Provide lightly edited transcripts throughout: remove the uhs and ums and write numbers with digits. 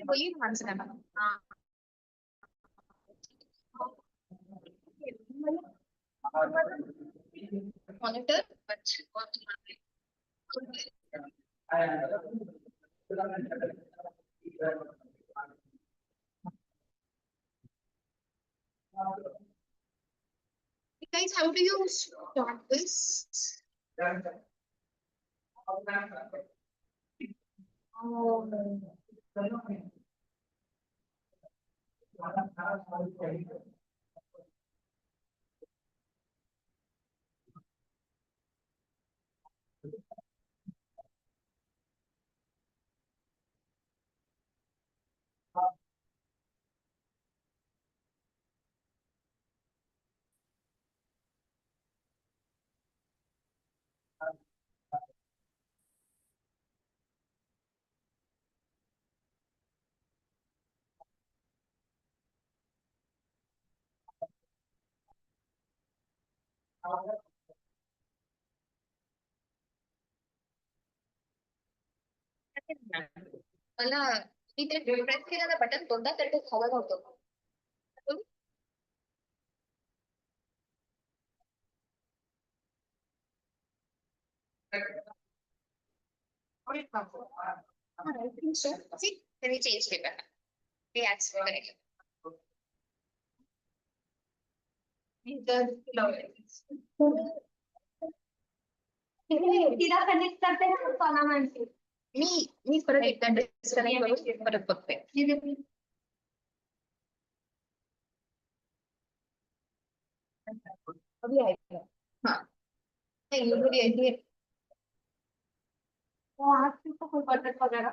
बोलिए ध्यान से करना। हाँ मॉनिटर अच्छा guys, how do you start this? मला मी ते प्रेस केलं ना बटन दोनदा तर ते खावं होतं. I think so. See, then we change paper. We add correct. तिला कनेक्ट करते ना सोना मानसी. मी परत एकदा डिस्कनेक्ट करून परत बघते. अभी आएगा. हाँ नहीं यूजुअली ऐसी है. तो आज तो कोई बटन वगैरह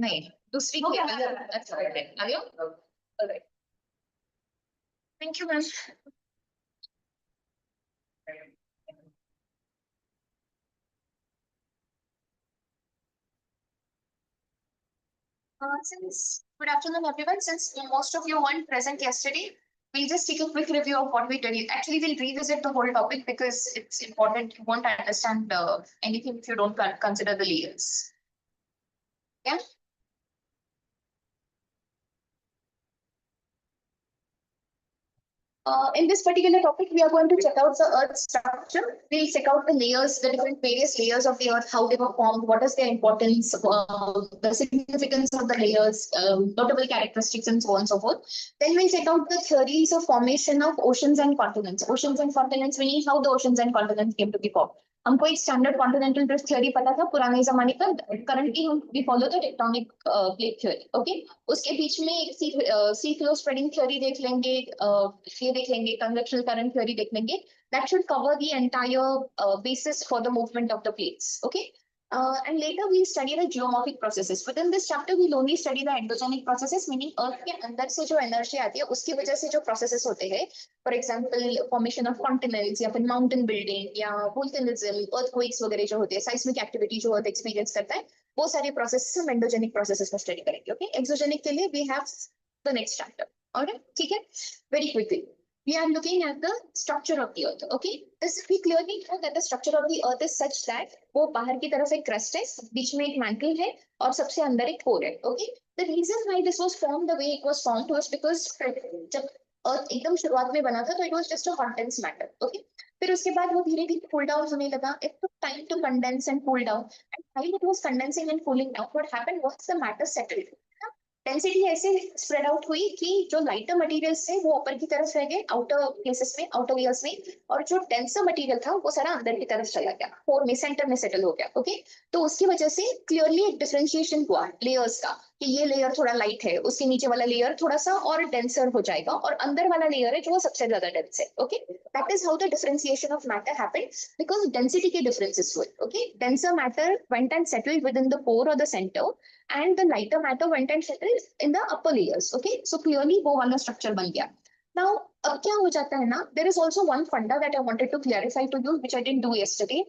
नहीं दूसरी केबल अच्छा है. आयो alright. Thank you ma'am. Since good afternoon, everyone. Since most of you weren't present yesterday, we'll just take a quick review of what we did. Actually, we'll revisit the whole topic because it's important. You won't understand anything if you don't consider the layers. Yeah. In this particular topic, we are going to check out the Earth structure. We'll check out the layers, the different various layers of the Earth, how they were formed, what is their importance, the significance of the layers, notable characteristics, and so on and so forth. Then we'll check out the theories of formation of oceans and continents. Oceans and continents, meaning how the oceans and continents came to be formed. हमको एक standard continental drift theory पता था पुराने जमाने का. Currently हम we follow the tectonic plate theory. Okay, उसके बीच में एक सी फ्लो स्प्रेडिंग थ्योरी देख लेंगे, ये देख लेंगे, कन्वेक्शनल करंट थ्योरी देख लेंगे. That should cover the entire basis for the movement of the plates. Okay. And later we study the geomorphic processes. Within this chapter, we'll only study the endogenic processes, meaning Earth के अंदर से जो energy आती है उसकी वजह से जो प्रोसेसेस होते हैं. For example formation of continents या फिर माउंटेन बिल्डिंग या वोल्केनिज्म, अर्थक्वेक्स वगैरह जो होते हैं, साइस्मिक एक्टिविटी जो अर्थ एक्सपीरियंस करता है, वो सारे प्रोसेसेस हम एंडोजेनिक प्रोसेसेस में स्टडी करेंगे. ओके, एक्सोजेनिक के लिए we have the next chapter. Alright, ठीक है. Very quickly we are looking at the structure of the earth. Okay, this we clearly know that the structure of the earth is such that वो बाहर की तरफ एक crust है, बीच में एक mantle है और सबसे अंदर एक core है. Okay, the reason why this was formed the way it was formed was because जब earth एकदम शुरुआत में बना था तो it was just a hot dense matter. Okay, फिर उसके बाद वो धीरे धीरे cool down होने लगा. It took time to condense and cool down, and while it was condensing and cooling down, what happened was the matter settled. Density ऐसे spread out हुई कि जो लाइटर मटेरियल्स थे वो ऊपर की तरफ रह गए आउटर प्लेसेस में, आउटर लेयर्स में, और जो डेंसर मटेरियल था वो सारा अंदर की तरफ चला गया, कोर में, सेंटर में सेटल हो गया. ओके, तो उसकी वजह से क्लियरली एक डिफरेंशिएशन हुआ लेयर्स का कि ये लेयर थोड़ा लाइट है, उसके नीचे वाला लेयर थोड़ा सा और डेंसर हो जाएगा, और अंदर वाला लेयर है जो सबसे ज्यादा डेंस है. Okay, that is how the differentiation of matter happened because density के डिफरेंसेस हुए. Okay, denser matter went and settled within the core और the centre, and the lighter matter went and settled in the upper layers. Okay, so clearly वो वाला structure बन गया. Now अब क्या हो जाता है ना, there is also one funda that I wanted to clarify to you which I didn't do yesterday.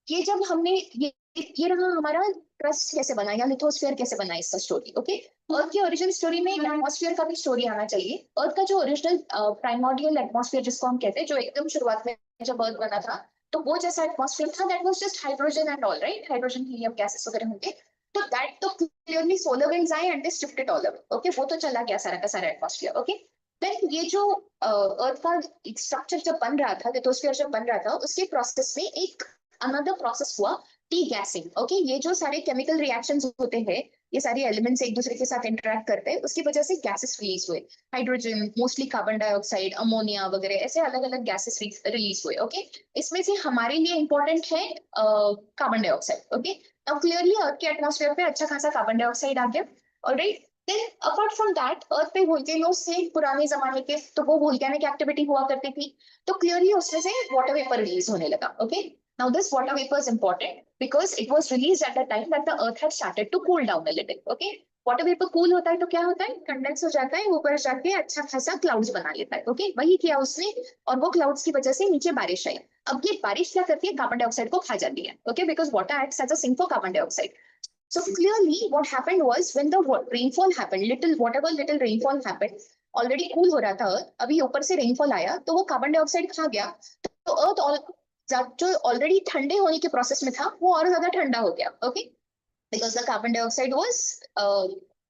ये जब हमने ये रहा हमारा क्रस्ट कैसे बना या लिथोस्फीयर कैसे बना, इसका स्टोरी. ओके, अर्थ की ओरिजिनल स्टोरी में एटमॉस्फेयर का भी स्टोरी आना चाहिए. अर्थ का जो ओरिजिनल प्राइमोर्डियल एटमॉस्फेयर जिसको हम कहते हैं, जो एकदम शुरुआत में जब अर्थ बना था, तो वो जैसा एटमॉस्फेयर था that was just hydrogen and all, right, hydrogen helium gases वगैरह होंगे. तो दैट तो क्लियरली सोलर विंड्स आए and they shifted all away, okay, वो तो चला गया सारा का सारा एटमॉस्फेयर, ओके। देन ये जो अर्थ का स्ट्रक्चर जब बन रहा था, लिथोस्फीयर जब बन रहा था, उसके प्रोसेस में एक अनदर प्रोसेस हुआ, टी गैसिंग, ओके। ये जो सारे केमिकल रिएक्शंस होते हैं, ये सारे एलिमेंट्स एक दूसरे के साथ इंटरेक्ट करते हैं, उसकी वजह से गैसेस रिलीज हुए, hydrogen, mostly carbon dioxide, ammonia वगैरह, ऐसे अलग अलग गैसेस रिलीज हुए, ओके। इसमें से हमारे लिए इंपॉर्टेंट है कार्बन डाइऑक्साइड, ओके। अब क्लियरली अर्थ के एटमॉस्फेयर पे अच्छा खासा कार्बन डाइऑक्साइड आ गया, alright. Then apart from that, earth पे वोल्केनोस से पुराने जमाने के, तो वो वोल्केनिक एक्टिविटी हुआ करती थी, तो क्लियरली उसमें से वाटर वेपर रिलीज होने लगा, okay. Now this water vapor is important because it was released at the time that the earth had started to cool down a little, okay. Water vapour cool होता है तो क्या होता है, condense हो जाता है, ऊपर जाके अच्छा खासा क्लाउड्स बना लेता है, ओके। वही किया उसने, और वो क्लाउड्स की वजह से नीचे बारिश आई। अब ये बारिश क्या करती है, कार्बन डाइऑक्साइड को खा जाती है, okay, because water acts as a sink for carbon dioxide. So clearly what happened was when the rainfall happened, whatever little rainfall happened, already cool हो रहा था अर्थ, अभी ऊपर से रेनफॉल आया तो वो कार्बन डाइऑक्साइड खा गया, तो अर्थ जो ऑलरेडी ठंडे होने के प्रोसेस में था वो और ज्यादा ठंडा हो गया, okay, because the carbon dioxide was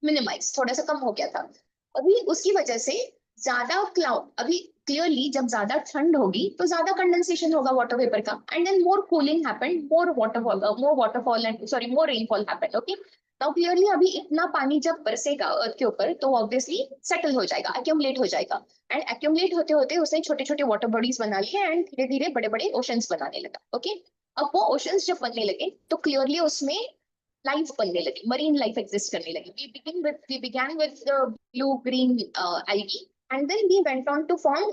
minimise, थोड़ा सा कम हो गया था। अभी उसकी वजह से ज्यादा क्लाउड, अभी क्लियरली जब ज्यादा ठंड होगी तो ज्यादा कंडेंसेशन होगा वाटर वेपर का, and then more cooling happened, more waterfall and sorry more rainfall happened, okay. Now clearly अभी इतना पानी जब बरसेगा अर्थ के ऊपर तो ऑब्वियसली सेटल हो जाएगा, एक्यूमुलेट हो जाएगा, एंड एक्यूमुलेट होते होते उसने छोटे छोटे वाटर बॉडीज बना लिए एंड धीरे धीरे बड़े बड़े ओशंस बनाने लगा, ओके। अब वो ओशंस जब बनने लगे तो क्लियरली उसमें लाइफ बनने लगी, मरीन लाइफ एग्जिस्ट करने लगी। We began with the blue green algae and then we went on to form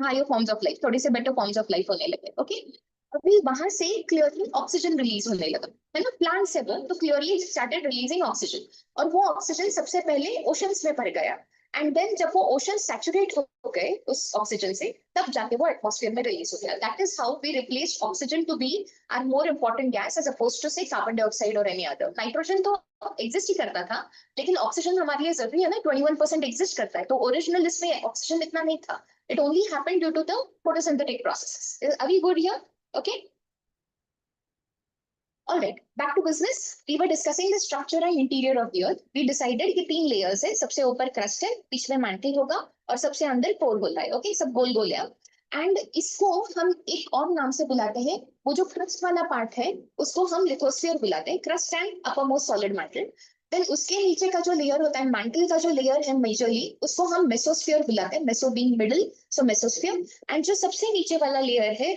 higher forms of life, थोड़े से better forms of life होने लगे, ओके। अभी वहां से क्लियरली ऑक्सीजन रिलीज होने लगा, है ना, प्लांट से वो तो क्लियरली स्टार्टेड रिलीजिंग ऑक्सीजन, और वो ऑक्सीजन सबसे पहले ओशंस में भर गया, एंड देन जब वो ओशन सैचुरेट हो गए उस ऑक्सीजन से, तब जाके वो एटमॉस्फेयर में रिलीज हो गया। That is how we replaced oxygen to be our more important gas as opposed to say carbon dioxide और एनी अदर। नाइट्रोजन तो एग्जिस्ट ही करता था, लेकिन ऑक्सीजन हमारे लिए जरूरी है ना, 21% एग्जिस्ट करता है, तो ओरिजिनल इसमें ऑक्सीजन इतना नहीं था, it only happened due to the photosynthetic processes. Are we good here? Okay, all right, back to business. We were discussing the structure and interior of the earth. We decided कि 3 layers है, सबसे ऊपर crust है, बीच में mental होगा और सबसे अंदर कोर होता है, ओके, सब गोल गोल है। एंड इसको हम एक और नाम से बुलाते हैं, वो जो क्रस्ट वाला पार्ट है उसको हम लिथोस्फीयर बुलाते हैं, crust and upper most solid matter. Then उसके नीचे का जो लेयर होता है, मैंटल का जो लेयर है मेजरली, उसको हम मेसोस्फीयर बुलाते हैं, meso being middle, so mesosphere. And जो सबसे नीचे वाला लेयर है,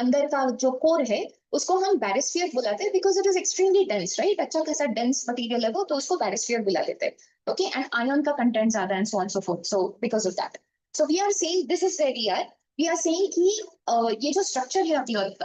अंदर का जो कोर है, उसको हम बैरिस्फीयर बुलाते हैं, because it is extremely dense, right, अच्छा खासा डेंस मटेरियल है वो, तो उसको बैरिस्फीयर बुला देते हैं, ओके। एंड आयन का कंटेंट ज्यादा and so on so forth, so because of that, so we are saying this is where we are saying कि ये जो स्ट्रक्चर है अपनी अर्थ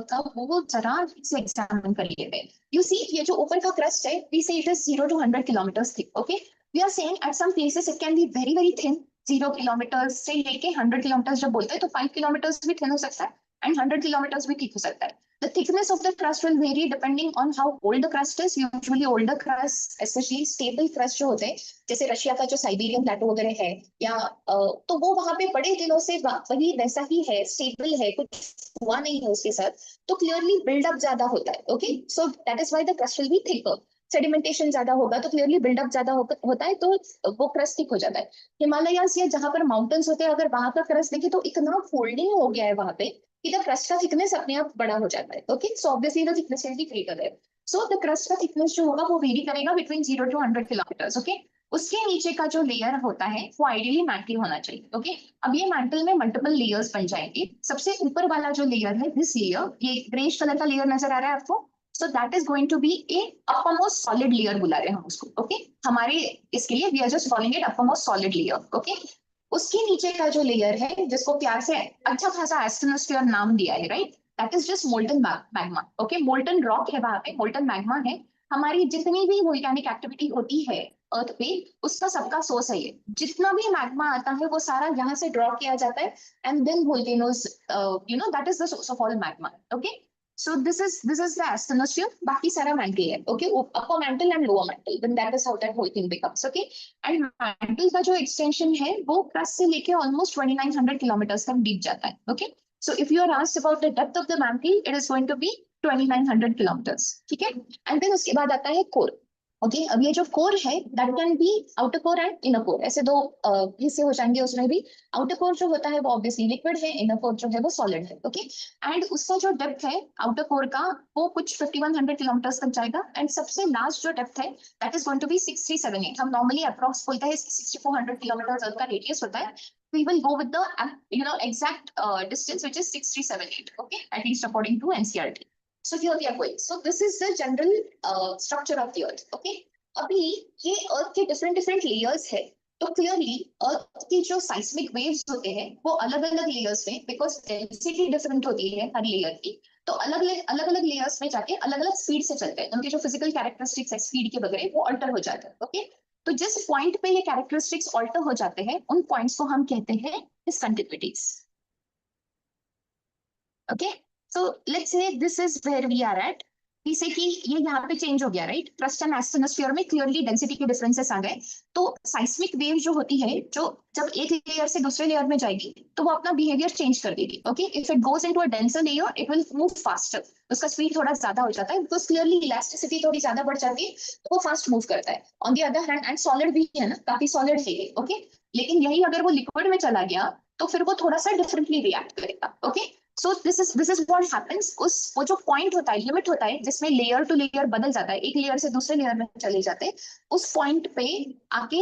का वो जरा से एग्जामिन कर लिए थे। यू सी, ये जो ऊपर का क्रस्ट है, we say it is 0 to 100 kilometers thick, okay. We are saying at some places it can be very very thin, 0 kilometers से लेके 100 kilometers जब बोलते हैं तो 5 kilometers भी थिन हो सकता है एंड 100 kilometers भी थिक हो सकता है। The thickness of the crust will vary depending on how old the crust is. Usually older crust, especially stable crust जो होते हैं, जैसे रशिया का जो साइबेरियन प्लेटो वगैरह है, या तो वो वहां पे बड़े दिनों से वही वैसा ही है, स्टेबल है, कुछ हुआ नहीं है उसके साथ, तो क्लियरली बिल्डअप ज्यादा होता है, okay. So that is why the crust will be thicker. Sedimentation ज्यादा होगा तो क्लियरली बिल्डअप ज्यादा होता है, तो वो क्रस्ट थिक हो जाता है। हिमालयास या जहां पर माउंटेन्स होते हैं, अगर वहां का क्रस्ट देखे तो इतना फोल्डिंग हो गया है वहां पे कि द क्रस्ट का थिकनेस अपने आप बड़ा हो जाता है, okay. So obviously the thickness will be greater है, सो द क्रस्ट का थिकनेस जो होगा वो वेरी करेगा बिटवीन 0 to 100 kilometers, ओके। उसके नीचे का जो लेयर होता है वो आइडियली मैंटल होना चाहिए, ओके। अब ये मैंटल में मल्टीपल लेयर्स बन जाएंगे। सबसे ऊपर वाला जो लेयर है, दिस लेयर, ये ग्रेश कलर का लेयर नजर आ रहा है आपको, so that is going to be a upper most solid layer बुला रहे हैं हम उसको, ओके। हमारे इसके लिए we are just calling it upper most solid layer, okay. उसके नीचे का जो लेयर है, जिसको प्यार से अच्छा खासा एस्टेनोस्फीयर नाम दिया है, right, that is just molten magma, okay. Molten rock है वहां पे, मोल्टन मैग्मा है। हमारी जितनी भी वोल्केनिक एक्टिविटी होती है अर्थ पे, उसका सबका सोर्स है ये, जितना भी मैग्मा आता है वो सारा यहाँ से ड्रॉ किया जाता है, and then volcanoes, you know, that is the source of all magma, okay. So this is the asthenosphere. बाकी सारा mantle है, okay? Upper mantle and lower mantle. Then that is how that whole thing becomes, okay? And mantle का जो extension है, वो crust से लेके almost 2900 kilometers तक deep जाता है, okay? So if you are asked about the depth of the mantle, it is going to be 2900 kilometers, ठीक है? And then उसके बाद आता है core. ओके अब ये जो कोर है that can be outer core and inner core, ऐसे दो हिस्से हो जाएंगे उसमें भी। आउटर कोर जो होता है वो ऑब्वियसली लिक्विड है, इनर कोर जो है वो सॉलिड है। ओके एंड उसका जो डेप्थ है आउटर कोर का वो कुछ 5100 किलोमीटर तक जाएगा, एंड सबसे लास्ट जो डेप्थ है that is going to be 6378। हम नॉर्मली अप्रॉक्स बोलते हैं 6400 किलोमीटर अर्थ का रेडियस होता है। We will go with the exact distance which is 6378, okay, at least according to NCERT. So here we are going. So this is the general structure of the earth. Okay. अभी ये अर्थ के different different layers है, तो clearly earth के जो साइस्मिक waves होते हैं वो अलग अलग लेयर्स में, बिकॉज डेंसिटी डिफरेंट होती है हर लेयर की, तो अलग अलग लेयर्स में जाके अलग अलग स्पीड से चलते हैं। उनके जो फिजिकल कैरेक्टरिस्टिक्स है स्पीड के बगैर वो अल्टर हो जाते हैं। ओके तो जिस पॉइंट पे ये कैरेक्टरिस्टिक्स अल्टर हो जाते हैं उन पॉइंट्स को हम कहते हैं discontinuities. Okay so let's say this is where we are at. जैसे कि ये यहाँ पे चेंज हो गया राइट, क्रस्ट एंड एस्टेनोस्फीयर में क्लियरली डेंसिटी के डिफरेंसेस आ गए। तो साइस्मिक वेव जो होती है जो जब एक लेयर से दूसरे लेयर में जाएगी तो वो अपना बिहेवियर चेंज कर देगी। Okay if it goes into a denser layer it will move faster, उसका स्पीड थोड़ा ज्यादा हो जाता है बिकॉज क्लियरली इलास्टिसिटी थोड़ी ज्यादा बढ़ जाती है तो वो फास्ट मूव करता है। On the other hand and solid भी है ना, काफी सॉलिड है ये। ओके लेकिन यही अगर वो लिक्विड में चला गया तो फिर वो थोड़ा सा डिफरेंटली रिएक्ट करेगा। Okay so this is what happens. उस वो जो पॉइंट होता है, लिमिट होता है जिसमें लेयर टू लेयर बदल जाता है, एक लेयर से दूसरे लेयर में चले जाते हैं, उस पॉइंट पे आके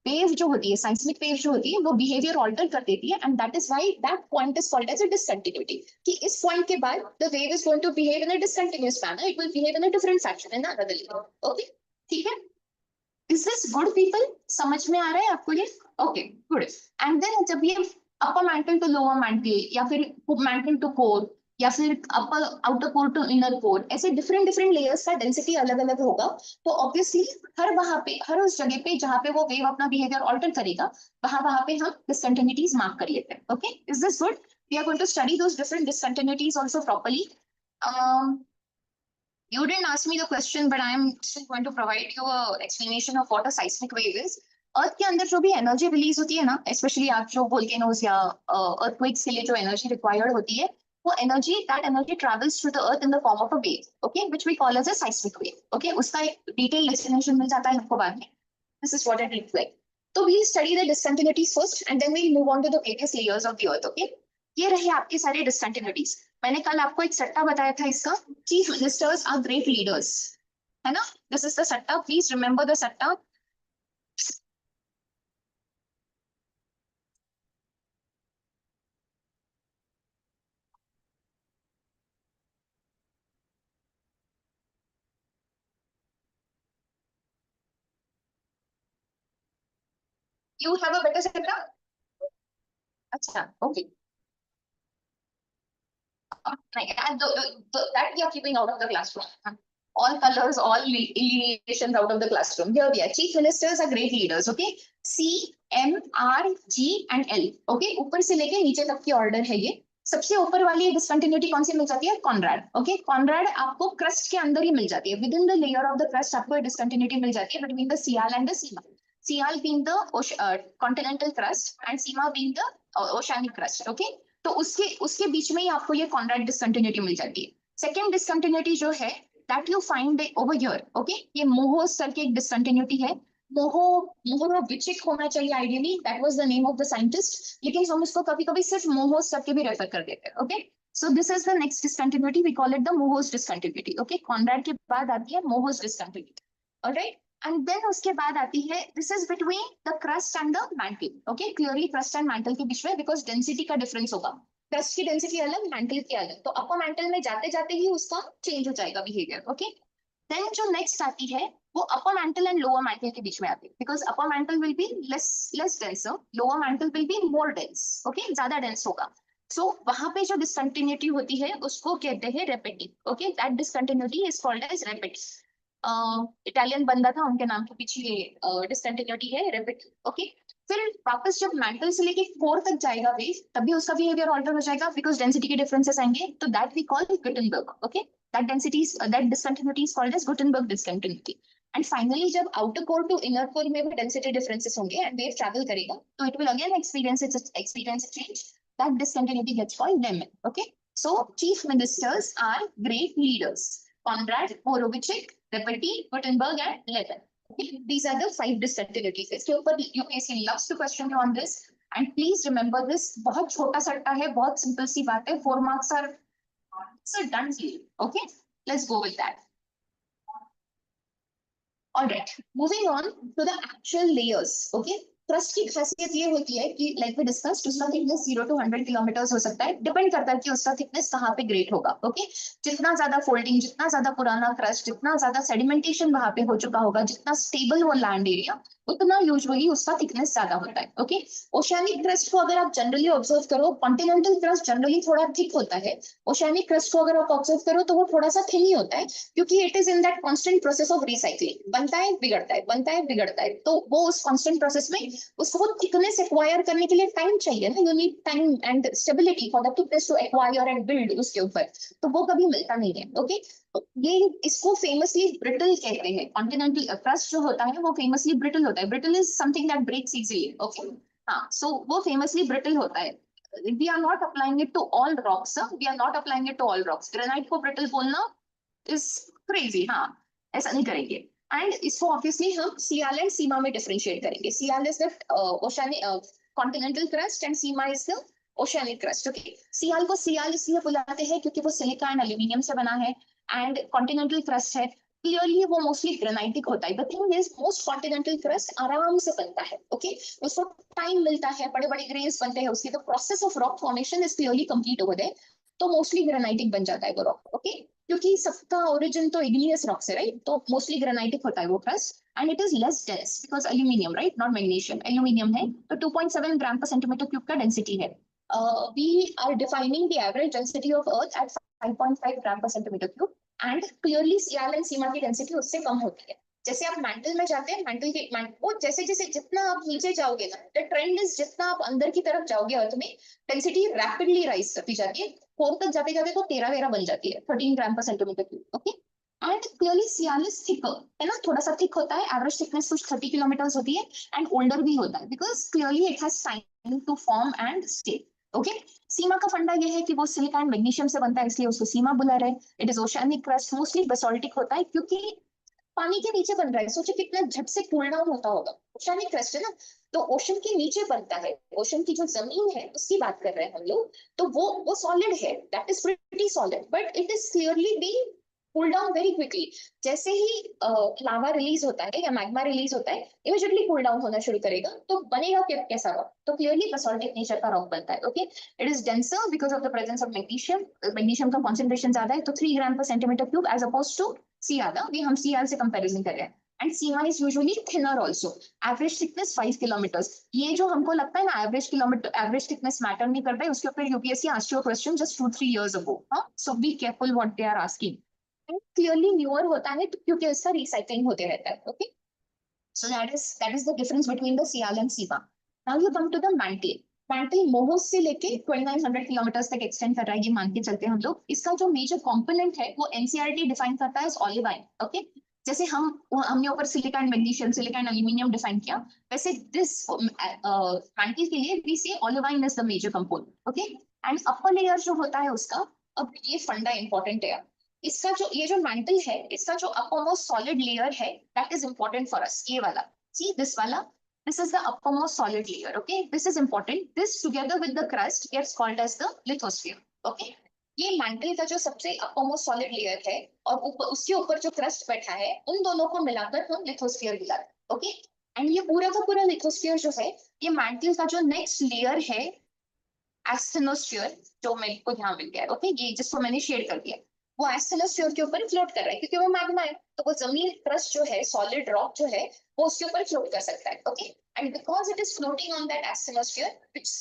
वेव जो होती है, साइस्मिक वेव जो होती है वो बिहेवियर ऑल्टर कर देती है, and that is why that point is called as a discontinuity. कि इस पॉइंट के बाद the wave is going to behave in a discontinuous manner, it will behave in a different fashion in another layer. Okay ठीक है, is this good people? समझ में आ रहा है आपको ये? Okay good. एंड देन जब ये upper mantle to lower mantle या फिर मैंटल टू कोर या फिर upper outer core to inner core, ऐसे डिफरेंट डिफरेंट लेयर्स का डेंसिटी अलग अलग होगा, तो ऑब्वियसली हर वहां पे, हर उस जगह पे जहां पे वो वेव अपना बिहेवियर ऑल्टर करेगा वहां वहां पे हम डिसकंटिन्यूटीज मार्क कर लेते हैं। Okay is this good? We are going to study those different discontinuities also properly. You didn't ask me the question, but I am still going to provide you a explanation of what a seismic wave is. अर्थ के अंदर जो भी energy release होती है ना, specially आप जो volcanoes या अर्थक्वेक्स के लिए जो एनर्जी रिक्वायर्ड होती है, वो energy, that energy travels through the earth in the form of a wave, okay, which we call as a seismic wave. Okay उसका एक डिटेल एक्सप्लेनेशन मिल जाता है आपको बाद में। This is what it looks like. तो we study the discontinuities first and then we move on to the various layers of the earth. Okay ये रहे आपके सारे डिसकंटिन्यूटीज। मैंने कल आपको एक सट्टा बताया था इसका, chief ministers are great leaders, है ना? दिस इज द सट्टा, प्लीज रिमेंबर द सट्टा। यू हैव अ बेटर सट्टा? अच्छा okay, that we are keeping out of the classroom. All colors, all alleviations out of the classroom. Here we are. Chief ministers are great leaders. Okay, C, M, R, G and L. Okay, ऊपर से लेके नीचे तक की order है ये। सबसे ऊपर वाली डिसकंटिन्यूटी कौन सी मिल जाती है? कॉनराड। ओके कॉनराड आपको क्रस्ट के अंदर ही मिल जाती है, within the layer of the crust आपको डिसकंटिन्यूटी मिल जाती है between the sial and the sima. Sial being the continental crust and sima being the oceanic crust. Okay तो उसके उसके बीच में ही आपको ये कॉन्राड डिसकंटिन्यूटी मिल जाती है। सेकेंड डिसकंटिन्यूटी जो है that you find over here. Okay ये मोहो सर की एक डिसकंटिन्यूटी है। मोहो मोहो विचिक होना चाहिए ideally, that was the name of the scientist, लेकिन हम उसको कभी कभी सिर्फ मोहो सर के भी रेफर कर देते हैं। Okay so this is the next discontinuity, we call it the Moho's discontinuity. Okay Conrad के बाद आती है Moho's discontinuity. Alright and then उसके बाद आती है, this is between the crust and the mantle. Okay clearly crust and mantle के बीच में, बिकॉज डेंसिटी का डिफरेंस होगा, क्रस्ट की डेंसिटी अलग, मैंटल की अलग, तो अपर मैंटल में जाते जाते ही उसका चेंज हो जाएगा बिहेवियर। ओके देन जो नेक्स्ट आती है वो upper mantle and lower mantle के बीच में आती है, because upper mantle will be less denser, lower mantle will be more dense. Okay ज्यादा डेंस होगा, सो वहां पे जो डिसकंटिन्यूटी होती है उसको कहते हैं Repetti. Okay that discontinuity is called as Repetti. Italian बंदा था, उनके नाम के पीछे ये डिसकंटिन्यूटी है, रेपेटिव। ओके फिर वापस जब मैंटल से लेके कोर तक जाएगा वेव, तभी उसका बिहेवियर ऑल्टर हो जाएगा बिकॉज डेंसिटी के डिफरेंसेस आएंगे, तो that we call Gutenberg. Okay that density that discontinuity is called as Gutenberg discontinuity. And finally जब outer core to inner core में भी डेंसिटी डिफरेंसेस होंगे एंड वेव ट्रैवल करेगा, तो it will again experience change, that discontinuity gets called lemon. Okay so chief ministers are great leaders. Conrad, Horowitz, Repetti, Gutenberg, and Levin. Okay, these are the 5 distinct entities. इसके ऊपर UPSC loves to question you on this. And please remember this. बहुत छोटा सट्टा है, बहुत simple सी बात है. 4 marks are it's a done deal. Okay, let's go with that. All right, moving on to the actual layers. Okay, crust की खासियत ये होती है कि लाइक वी डिस्कस्ड उसका थिकनेस 0 to 100 किलोमीटर्स हो सकता है, डिपेंड करता है कि उसका थिकनेस कहाँ पे ग्रेट होगा. ओके, जितना ज्यादा फोल्डिंग, जितना ज्यादा पुराना क्रस्ट, जितना ज्यादा सेडिमेंटेशन वहां पे हो चुका होगा, जितना स्टेबल वो लैंड एरिया, उतना यूजुअली उसका थिकनेस ज्यादा होता है. ओके, ओशियानिक क्रस्ट को अगर आप जनरली ऑब्जर्व करो, कॉन्टिनेंटल क्रस्ट जनरली थोड़ा थिक होता है. ओशियानिक क्रस्ट को अगर आप ऑब्जर्व करो तो वो थोड़ा सा थिन ही होता है, क्योंकि it is in that constant process of recycling. बनता है, बिगड़ता है, बनता है, बिगड़ता है. तो वो उस कांस्टेंट प्रोसेस में उसको थिकनेस एक्वायर करने के लिए टाइम चाहिए ना. You need time and stability for the thickness to acquire and build उसके ऊपर. तो वो कभी मिलता नहीं है. ओके, ये इसको फेमसली ब्रिटल कहते हैं. कॉन्टिनेंटल क्रस्ट जो होता है वो फेमसली ब्रिटल होता है. Brittle is something that breaks easily. Okay, हाँ, सो वो फेमसली ब्रिटल होता है. We are not applying it to all rocks, sir. We are not applying it to all rocks. Granite को brittle बोलना is crazy. हाँ, ऐसा नहीं करेंगे. एंड इसको ऑब्वियसली हम सियाल एंड सीमा में डिफरेंशिएट करेंगे. Sial is the oceanic continental crust and sima is the oceanic crust. Okay, sial को सियाल इसलिए बुलाते हैं क्योंकि वो सिलिका एंड एल्यूमिनियम से बना है, एंड कॉन्टिनेंटल क्रस्ट है क्लियरली वो मोस्टली ग्रेनाइटिक होता है. The thing is most continental crust आराम से बनता है. ओके, उसको टाइम मिलता है, बड़े बड़े ग्रेन्स बनते हैं उसकी. The process of rock formation is clearly complete over there, तो मोस्टली ग्रेनाइटिक बन जाता है वो रॉक. ओके, क्योंकि सबका ओरिजिन तो इग्नियस रॉक से, राइट, तो मोस्टली ग्रेनाइटिक होता है वो crust. And it is less dense because aluminium, right, not magnesium. Aluminium है तो 2.7 ग्राम पर सेंटीमीटर क्यूब का डेंसिटी है. We are defining the average density of earth at 5.5 gram per centimetre cube, and clearly sial and sima की density उससे कम होती है. जैसे आप मैंटल में जाते हैं, मैंटल के वो जैसे जैसे जितना आप नीचे जाओगे ना, द ट्रेंड इज जितना आप अंदर की तरफ जाओगे अर्थ में, डेंसिटी रैपिडली राइज करती जाती है. 4 तक जाते जाते तो 13 बन जाती है, 13 gram per centimetre cube. Okay, and clearly sial is thicker, है ना, थोड़ा सा थिक होता है. एवरेज थिकनेस कुछ 30 किलोमीटर होती है, एंड ओल्डर भी होता है because clearly it has time to form and stay. Okay, sima का फंडा ये है कि वो सिलिका एंड मैग्नीशियम से बनता है, इसलिए उसको सीमा बुला रहे हैं. It is oceanic crust, mostly basaltic होता है क्योंकि पानी के नीचे बन रहा है. सोचिए कितना झट से कूल डाउन होता होगा. ओशियानिक क्रस्ट है ना, तो ओशन के नीचे बनता है. ओशन की जो जमीन है उसकी बात कर रहे हैं हम लोग, तो वो सॉलिड है, that is pretty solid, but it is clearly being cool down very quickly. जैसे ही लावा रिलीज होता है या मैग्मा रिलीज होता है, इमीडिएटली कूल डाउन होना शुरू करेगा, तो बनेगा कैसा रॉक? तो क्लियरली बेसाल्टिक नेचर का रॉक बनता है. Okay, it is denser because of the presence of magnesium. Magnesium का कॉन्सेंट्रेशन ज्यादा है, तो 3 gram per centimetre cube as oppose to sial. भी हम सियाल से कंपैरिजन कर रहे हैं. And sima is usually thinner also. Average thickness 5 kilometres. ये जो हमको लगता है ना एवरेज थिकनेस मैटर नहीं करता है, उसके ऊपर UPSC asked you a question just 2-3 years ago. So be careful what they are asking. Clearly newer होता है क्योंकि इसका रिसाइकलिंग होते रहता है. Okay, so that is the difference between the sial and sima. Now you come to the mantle. Mantle Moho's से लेके 2900 kilometres तक एक्सटेंड कर रहा है, ये मान के चलते हैं हम लोग. इसका जो मेजर कंपोनेंट है वो एनसीईआरटी डिफाइन करता है ऑलिवाइन. ओके, जैसे हमने ऊपर silica and magnesium, silica and aluminium define किया, वैसे दिस मैंटल के लिए we say olivine is the major component. Okay, and upper layer जो होता है उसका, अब ये फंडा इंपॉर्टेंट है. इसका जो ये जो मैंटल है, इसका जो अपरमोस्ट सॉलिड लेयर है, that is important for us. ये वाला, सी दिस वाला, this is the uppermost solid layer. Okay, this is important. This together with the crust gets called as the lithosphere. Okay, ये mental का जो सबसे uppermost solid layer है और उसके ऊपर जो क्रस्ट बैठा है, उन दोनों को मिलाकर हम लिथोस्फीयर बुलाते हैं. ओके, एंड ये पूरा का पूरा लिथोस्फीयर जो है, ये मैंटल का जो नेक्स्ट लेयर है एस्थेनोस्फीयर, जो मेरे को यहाँ मिल गया है. ओके, ये जिसको मैंने शेड कर दिया, वो एस्थेनोस्फीयर के ऊपर फ्लोट कर रहा है क्योंकि वो मैग्मा है, तो वो जमीन क्रस्ट जो है, सॉलिड रॉक जो है, वो उसके ऊपर फ्लोट कर सकता है. Okay, and because it is floating on that asthenosphere,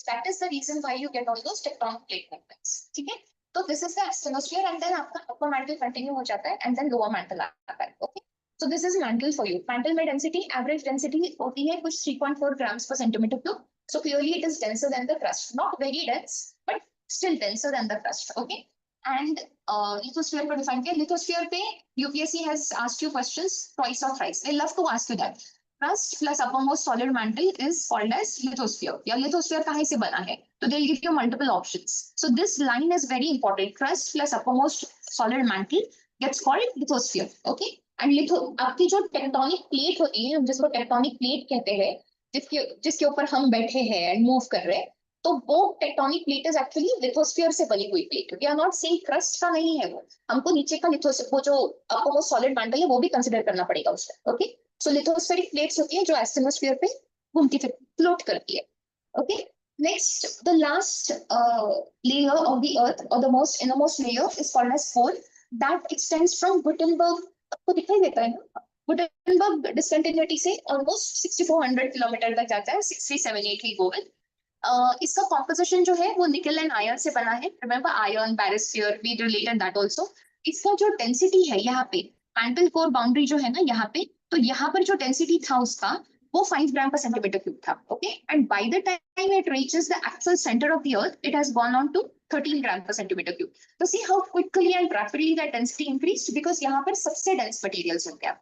that is the reason why you get all those tectonic plate movements. ठीक है, तो this is the asthenosphere, and then आपका upper mantle continue हो जाता है, and then lower mantle आता है. Okay, so this is mantle for you. Mantle में density, average density होती है कुछ 3.4 grams per centimeter cube. So clearly it is denser than the crust, not very dense, but still denser than the crust. Okay, and lithosphere को define किया. lithosphere पे UPSC has asked you questions twice or thrice. They love to ask you that. Crust plus uppermost solid mantle is called as lithosphere. या lithosphere कहाँ से बना है? तो they'll give you multiple options. So this line is very important. Crust plus uppermost solid mantle gets called lithosphere. Okay, and litho आपकी जो tectonic plate होती है, हम जिसको टेक्टोनिक प्लेट कहते हैं, जिसके जिसके ऊपर हम बैठे हैं एंड मूव कर रहे हैं, तो वो tectonic plate is actually lithosphere से बनी हुई plate. We are not saying crust का नहीं है वो, हमको नीचे का लिथोस्फीयर, वो जो आपको वो सॉलिड मैंटल है वो भी कंसिडर करना पड़ेगा उसमें। ओके, सो लिथोस्फेरिक प्लेट्स होती है जो एस्टेनोस्फीयर पे घूमती फ्लोट करती है। Okay, next the last layer of the earth, or the most innermost layer, is called as core, that extends from Gutenberg, आपको दिखाई देता है ना, गुटेनबर्ग डिस्कंटिन्यूटी से ऑलमोस्ट 6400 किलोमीटर तक जाता है, 6378 ही गो विद। इसका कॉम्पोजिशन जो है वो निकल एंड आयरन से बना है। Remember iron, barysphere, we related that also. इसका जो डेंसिटी है यहाँ पे, मैंटल कोर बाउंड्री जो है ना यहाँ पे, तो यहाँ पर जो डेंसिटी था उसका वो 5 ग्राम पर सेंटीमीटर क्यूब था। Okay, and by the time it reaches the actual centre of the earth, it has gone on to 13 gram per centimetre cube. तो see how quickly and rapidly that density increased, because यहाँ पर सबसे dense materials हो गया।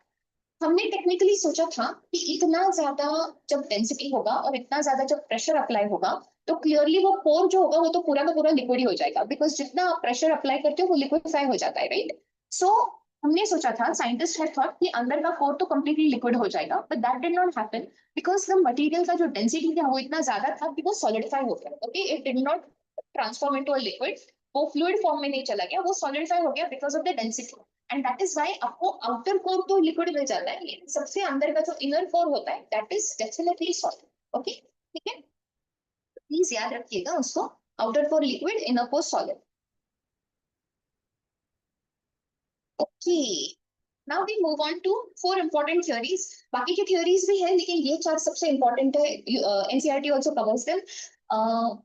हमने technically सोचा था कि इतना ज्यादा जब डेंसिटी होगा और इतना ज्यादा जब प्रेशर अप्लाई होगा, तो क्लियरली वो कोर जो होगा वो तो पूरा का पूरा लिक्विड ही हो जाएगा, बिकॉज जितना आप प्रेशर अप्लाई करते हो वो लिक्विफाई हो जाता है, राइट। सो हमने सोचा था, साइंटिस्ट हैड थॉट कि अंदर का कोर तो कंप्लीटली लिक्विड हो जाएगा, but that did not happen, because the material का जो डेंसिटी था वो इतना ज्यादा था कि वो सॉलिडिफाई हो गया। Okay, it did not transform into a liquid, वो फ्लूइड फॉर्म में नहीं चला गया, वो सॉलिडिफाई हो गया because of the density. And that is why आपको आउटर कोर तो लिक्विड मिल जाता है, लेकिन सबसे अंदर का जो इनर कोर होता है that is definitely solid. Okay, ठीक है, प्लीज याद रखिएगा उसको, outer core liquid, inner core solid. Okay, now we move on to 4 important theories. बाकी के थ्योरीज भी है, लेकिन ये 4 सबसे इंपॉर्टेंट है। एनसीईआरटी आल्सो कवर्स देम,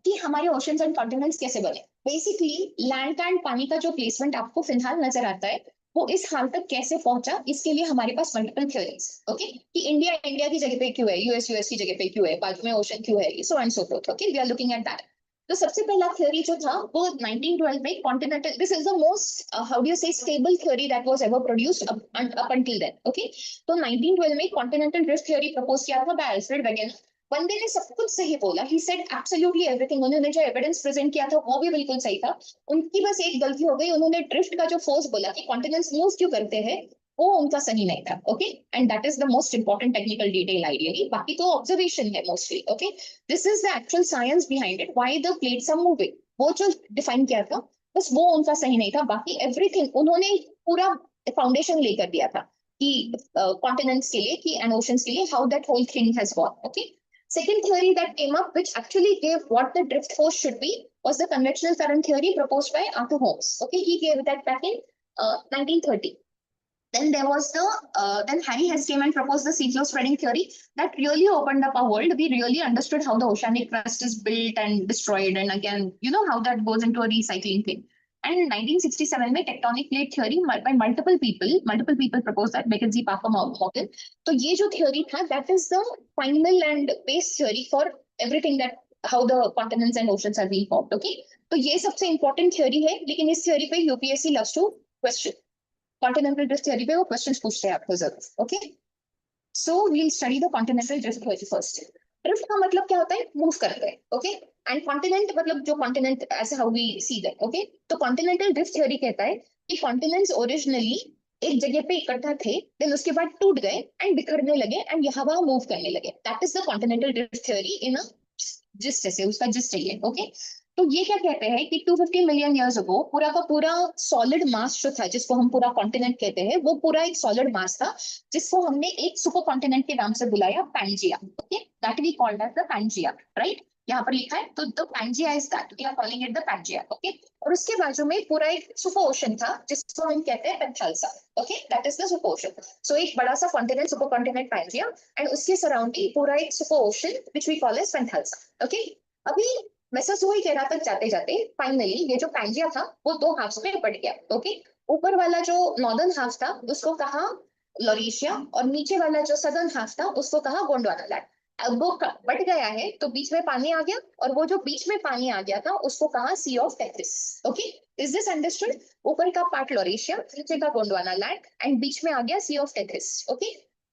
कि हमारे ओशंस एंड कॉन्टिनेंट्स कैसे बने। बेसिकली लैंड का एंड पानी का जो प्लेसमेंट आपको फिलहाल नजर आता है वो इस हाल तक कैसे पहुंचा, इसके लिए हमारे पास मल्टीपल थ्योरीज। ओके, कि इंडिया इंडिया की जगह पे क्यों है, यूएस यूएस की जगह पे क्यों है, बाजू में ओशन क्यों है, so and so forth. Okay, we are looking at that. तो सबसे पहला थ्योरी जो था वो 1912 में continental, this is the most how do you say stable theory that was ever produced up until then. Okay, तो 1912 में कॉन्टिनेंटल ड्रिफ्ट थ्योरी प्रपोज किया था बाय अल्फ्रेड वेगेनर। बंदे ने सब कुछ सही बोला, ही सेड एब्सोल्युटली एवरीथिंग, उन्होंने जो एविडेंस प्रेजेंट किया था वो भी बिल्कुल सही था। उनकी बस एक गलती हो गई, उन्होंने ड्रिफ्ट का जो फोर्स बोला कि कॉन्टिनेंट्स मूव क्यों करते हैं, वो उनका सही नहीं था। Okay, and that is the most important technical detail ideally, बाकी तो ऑब्जर्वेशन है mostly. Okay, this is the actual science behind it, why the plates are moving, वो जो डिफाइन किया था बस वो उनका सही नहीं था। बाकी एवरीथिंग उन्होंने पूरा फाउंडेशन लेकर दिया था कि कॉन्टिनेंट्स के लिए, कि एंड ओशंस के लिए, how that whole thing has gone. Okay, second theory that came up, which actually gave what the drift force should be, was the convectional current theory proposed by Arthur Holmes. Okay, he gave that back in 1930. Then there was the then Harry Hess came and proposed the seafloor spreading theory that really opened up our world. We really understood how the oceanic crust is built and destroyed, and again, you know how that goes into a recycling thing. And in 1967 में tectonic plate theory by multiple people proposed that, Mackenzie, Parker, Morgan. तो ये जो theory था, that is the final and base theory for everything, that how the continents and oceans are being formed. Okay, तो ये सबसे important theory है, लेकिन इस theory पे UPSC loves to question. Continental drift theory पे वो क्वेश्चंस पूछते हैं आपको जरूर। Okay, so we study the continental drift theory first. Drift का मतलब क्या होता है, मूव करते हैं। ओके, एंड कॉन्टिनेंट मतलब जो कॉन्टिनेंट ऐसे how we see that. Okay, तो कॉन्टिनेंटल ड्रिफ्ट थ्योरी कहता है कि कॉन्टिनेंट्स ओरिजिनली एक जगह पे इकट्ठा थे, देन उसके बाद टूट गए एंड बिखरने लगे एंड यहाँ वहां मूव करने लगे। That is the continental drift theory in a gist, जैसे उसका जिस्ट चाहिए। ओके, तो ये क्या कहते हैं कि 250 मिलियन ईयर्स अगो पूरा का पूरा सॉलिड मास जो था, जिसको हम पूरा कॉन्टिनेंट कहते हैं, वो पूरा एक सॉलिड मास था, जिसको हमने एक सुपर कॉन्टिनेंट के नाम से बुलाया, Pangaea. Okay, that we called as the Pangaea, right, यहाँ पर लिखा है, तो the Pangaea is that, we are calling it the Pangaea. Okay, और उसके बाजू में पूरा एक सुपर ओशन था जिसको हम कहते हैं Panthalassa. Okay, that is the super ocean. So एक बड़ा सा continent, super continent Pangaea, and उसके सराउंडिंग पूरा एक super ocean which we call as Panthalassa. Okay, अभी मेसोजोइक एरा तक जाते जाते फाइनली ये जो पैंजिया था वो 2 हाफ्स में बट गया। ओके, ऊपर वाला जो नॉर्दर्न हाफ था उसको कहा लॉरेशिया, और नीचे वाला जो सदर्न हाफ था उसको कहा गोंडवाना लैंड। अब वो बट गया है तो बीच में पानी आ गया, और वो जो बीच में पानी आ गया था उसको कहा sea of Tethys. Okay, is this understood? ऊपर का पार्ट लॉरेशिया, नीचे का गोंडवाना लैंड, एंड बीच में आ गया sea of Tethys. Okay,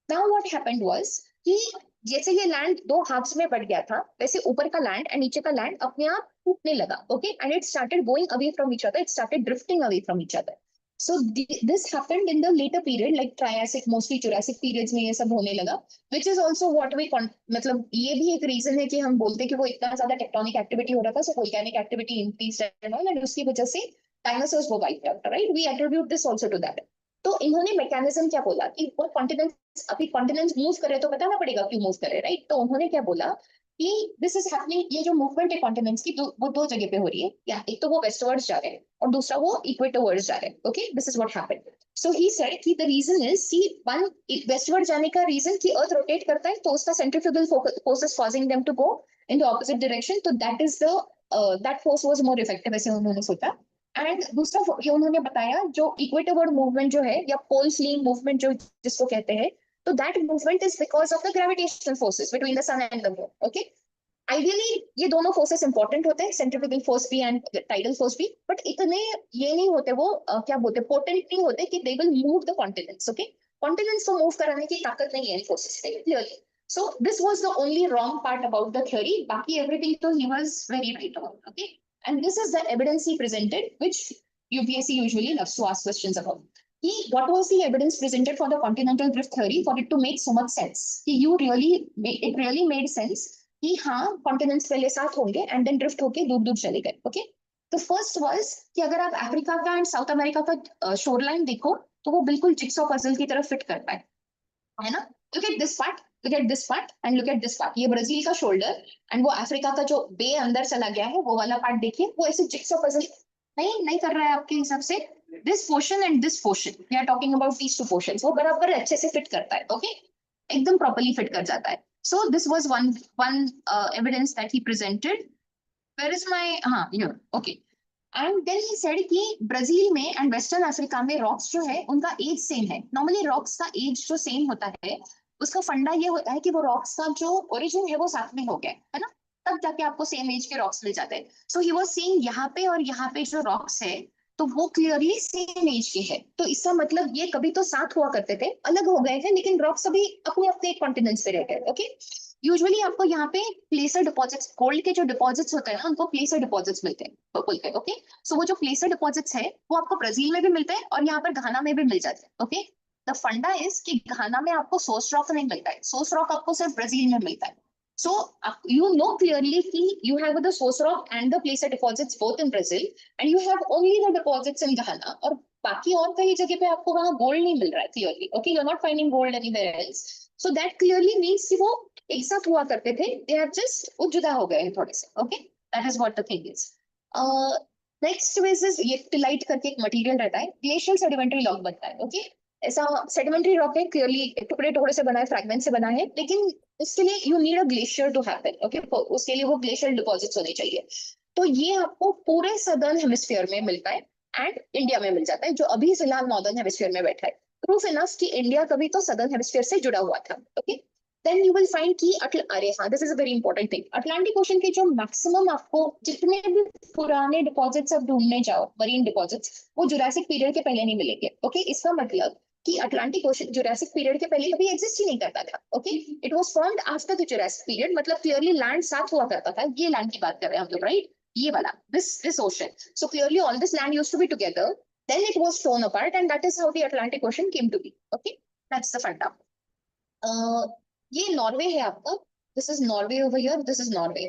now what happened was कि जैसे ये लैंड 2 हाफ्स में बट गया था, वैसे ऊपर का लैंड एंड नीचे का लैंड अपने आप टूटने लगा। Okay, and it started going away from each other, it started drifting away from each other. So this happened in the later period, like Triassic, mostly Jurassic periods में ये सब होने लगा, which is also what we मतलब ये भी एक reason है कि हम बोलते हैं कि वो इतना ज्यादा टेक्टोनिक एक्टिविटी हो रहा था, so volcanic activity increased and all, and उसकी वजह से dinosaurs were wiped out, right? We attribute this also to that. तो इन्होंने मैकेनिज्म क्या बोला कि वो कॉन्टिनेंट्स, अभी कॉन्टिनेंट्स मूव करे तो बताना पड़ेगा क्यों मूव करे, राइट? तो उन्होंने क्या बोला कि दिस इज हैपनिंग, ये जो मूवमेंट है कॉन्टिनेंट्स की, वो दो जगह पे हो रही है, या एक तो वो वेस्टवर्ड्स जा रहे हैं और दूसरा वो इक्वेटरवर्ड्स जा रहे हैं. Okay, this is what happened. So he said कि the reason is C one, westward जाने का रीजन कि अर्थ रोटेट करता है तो उसका centrifugal forces causing them to go in the opposite direction, तो that is the that force was more effective, ऐसे उन्होंने सोचा. एंड दूसरा ये उन्होंने बताया जो इक्वेटरवर्ड मूवमेंट जो है, या पोल फ्लीइंग मूवमेंट जो जिसको कहते हैं, तो that movement is because of the gravitational forces between the sun and the moon. Okay, ideally ये दोनों फोर्सेस इंपॉर्टेंट होते हैं, सेंट्रीफ्यूगल फोर्स भी एंड टाइडल फोर्स भी, बट इतने ये नहीं होते, वो क्या बोलते हैं, पोटेंट नहीं होते कि they will move the continents. Okay, continents को मूव कराने की ताकत नहीं है इन फोर्सेस पे clearly. So this was the only wrong part about the theory, बाकी एवरीथिंग तो he was very right about. Okay, and this is the evidence he presented which UPSC usually loves to ask questions about. What was the evidence presented for the continental drift theory for it to make so much sense? It really made sense कि हाँ continents पहले साथ होंगे and then drift होके दूर दूर चले गए. ओके, तो फर्स्ट वाज कि अगर आप अफ्रीका का एंड साउथ अमेरिका का शोरलाइन देखो तो वो बिल्कुल जिक्सॉ पजल की तरफ फिट करता है ना? Look at this part, look at this part and look at this part. ये ब्राजील का शोल्डर एंड वो अफ्रीका का जो बे अंदर चला गया है वो वाला पार्ट देखिए, वो ऐसे जिक्सॉ पजल नहीं कर रहा है आपके हिसाब से. This portion and this portion, we are talking about these two portions, वो बराबर अच्छे से फिट करता है. ओके, एकदम प्रॉपर्ली फिट कर जाता है. So this was one evidence that he presented. Where is my here, okay. And then he said कि ब्राजील में एंड वेस्टर्न अफ्रीका में रॉक्स जो है उनका एज सेम है. नॉर्मली रॉक्स का एज जो सेम होता है उसका फंडा ये होता है कि वो रॉक्स का जो ओरिजिन है वो साथ में हो गया है ना, तब जाके आपको सेम एज के रॉक्स मिल जाते हैं. सो ही वाज सेइंग यहाँ पे और यहाँ पे जो रॉक्स है तो वो क्लियरली सेम एज के है, तो इसका मतलब ये कभी तो साथ हुआ करते थे, अलग हो गए हैं, लेकिन रॉक्स अभी अपने अपने कॉन्टिनेंट्स पे रह गए. ओके, यूजुअली आपको यहाँ पे प्लेसर डिपॉजिट्स, गोल्ड के जो डिपॉजिट्स होते हैं ना उनको प्लेसर डिपॉजिट्स मिलते हैं बोलते हैं. ओके, सो वो जो प्लेसर डिपॉजिट्स है वो आपको ब्राजील में भी मिलते हैं और यहाँ पर घाना में भी मिल जाते हैं. ओके, द फंडा इज कि घाना में आपको सोर्स रॉक नहीं मिलता है, सोर्स रॉक आपको सिर्फ ब्राजील में मिलता है. So you know clearly कि you have the source rock and the placer deposits both in Brazil and you have only the deposits in Ghana, और बाकी और कई जगह पे आपको वहां गोल्ड नहीं मिल रहा है clearly. Okay, you're not finding gold anywhere else. So that clearly means कि वो एक साथ हुआ करते थे, they are just वो जुदा हो गए हैं थोड़े से. Okay, that is what the thing is. Next basis ये टिलाइट करके एक मटेरियल रहता है, ग्लेशियल सेडिमेंट्री रॉक बनता है. ओके, ऐसा सेडिमेंट्री रॉक है, क्लियरली टुकड़े टुकड़े से बना है, फ्रैगमेंट से बना है, लेकिन इसके लिए you need a glacier to happen. Okay, उसके लिए वो ग्लेशियल डिपॉजिट्स होने चाहिए. तो ये आपको पूरे सदर्न हेमिस्फीयर में मिलता है एंड इंडिया में मिल जाता है, जो अभी फिलहाल नॉर्दर्न हेमिस्फीयर में बैठा है. प्रूफ इनफ कि इंडिया कभी तो सदर्न हेमिस्फीयर से जुड़ा हुआ था. Okay, then you will find कि अरे हाँ, this is a very important thing. Atlantic Ocean के जो मैक्सिमम आपको जितने भी पुराने डिपॉजिट्स आप ढूंढने जाओ, मरीन डिपॉजिट्स, वो जुरासिक पीरियड के पहले नहीं मिलेंगे. ओके, इसका मतलब कि अटलांटिक ओशन जुरासिक पीरियड के पहले कभी एग्जिस्ट ही नहीं करता था. Okay, it was formed after the Jurassic period, मतलब क्लियरली लैंड साथ हुआ करता था. ये लैंड की बात कर रहे हैं हम लोग, राइट? ये वाला this ocean. So clearly all this land used to be together, then it was torn apart and that is how the Atlantic Ocean came to be. Okay, that's the funda. ये Norway है आपका, this is Norway over here, this is Norway.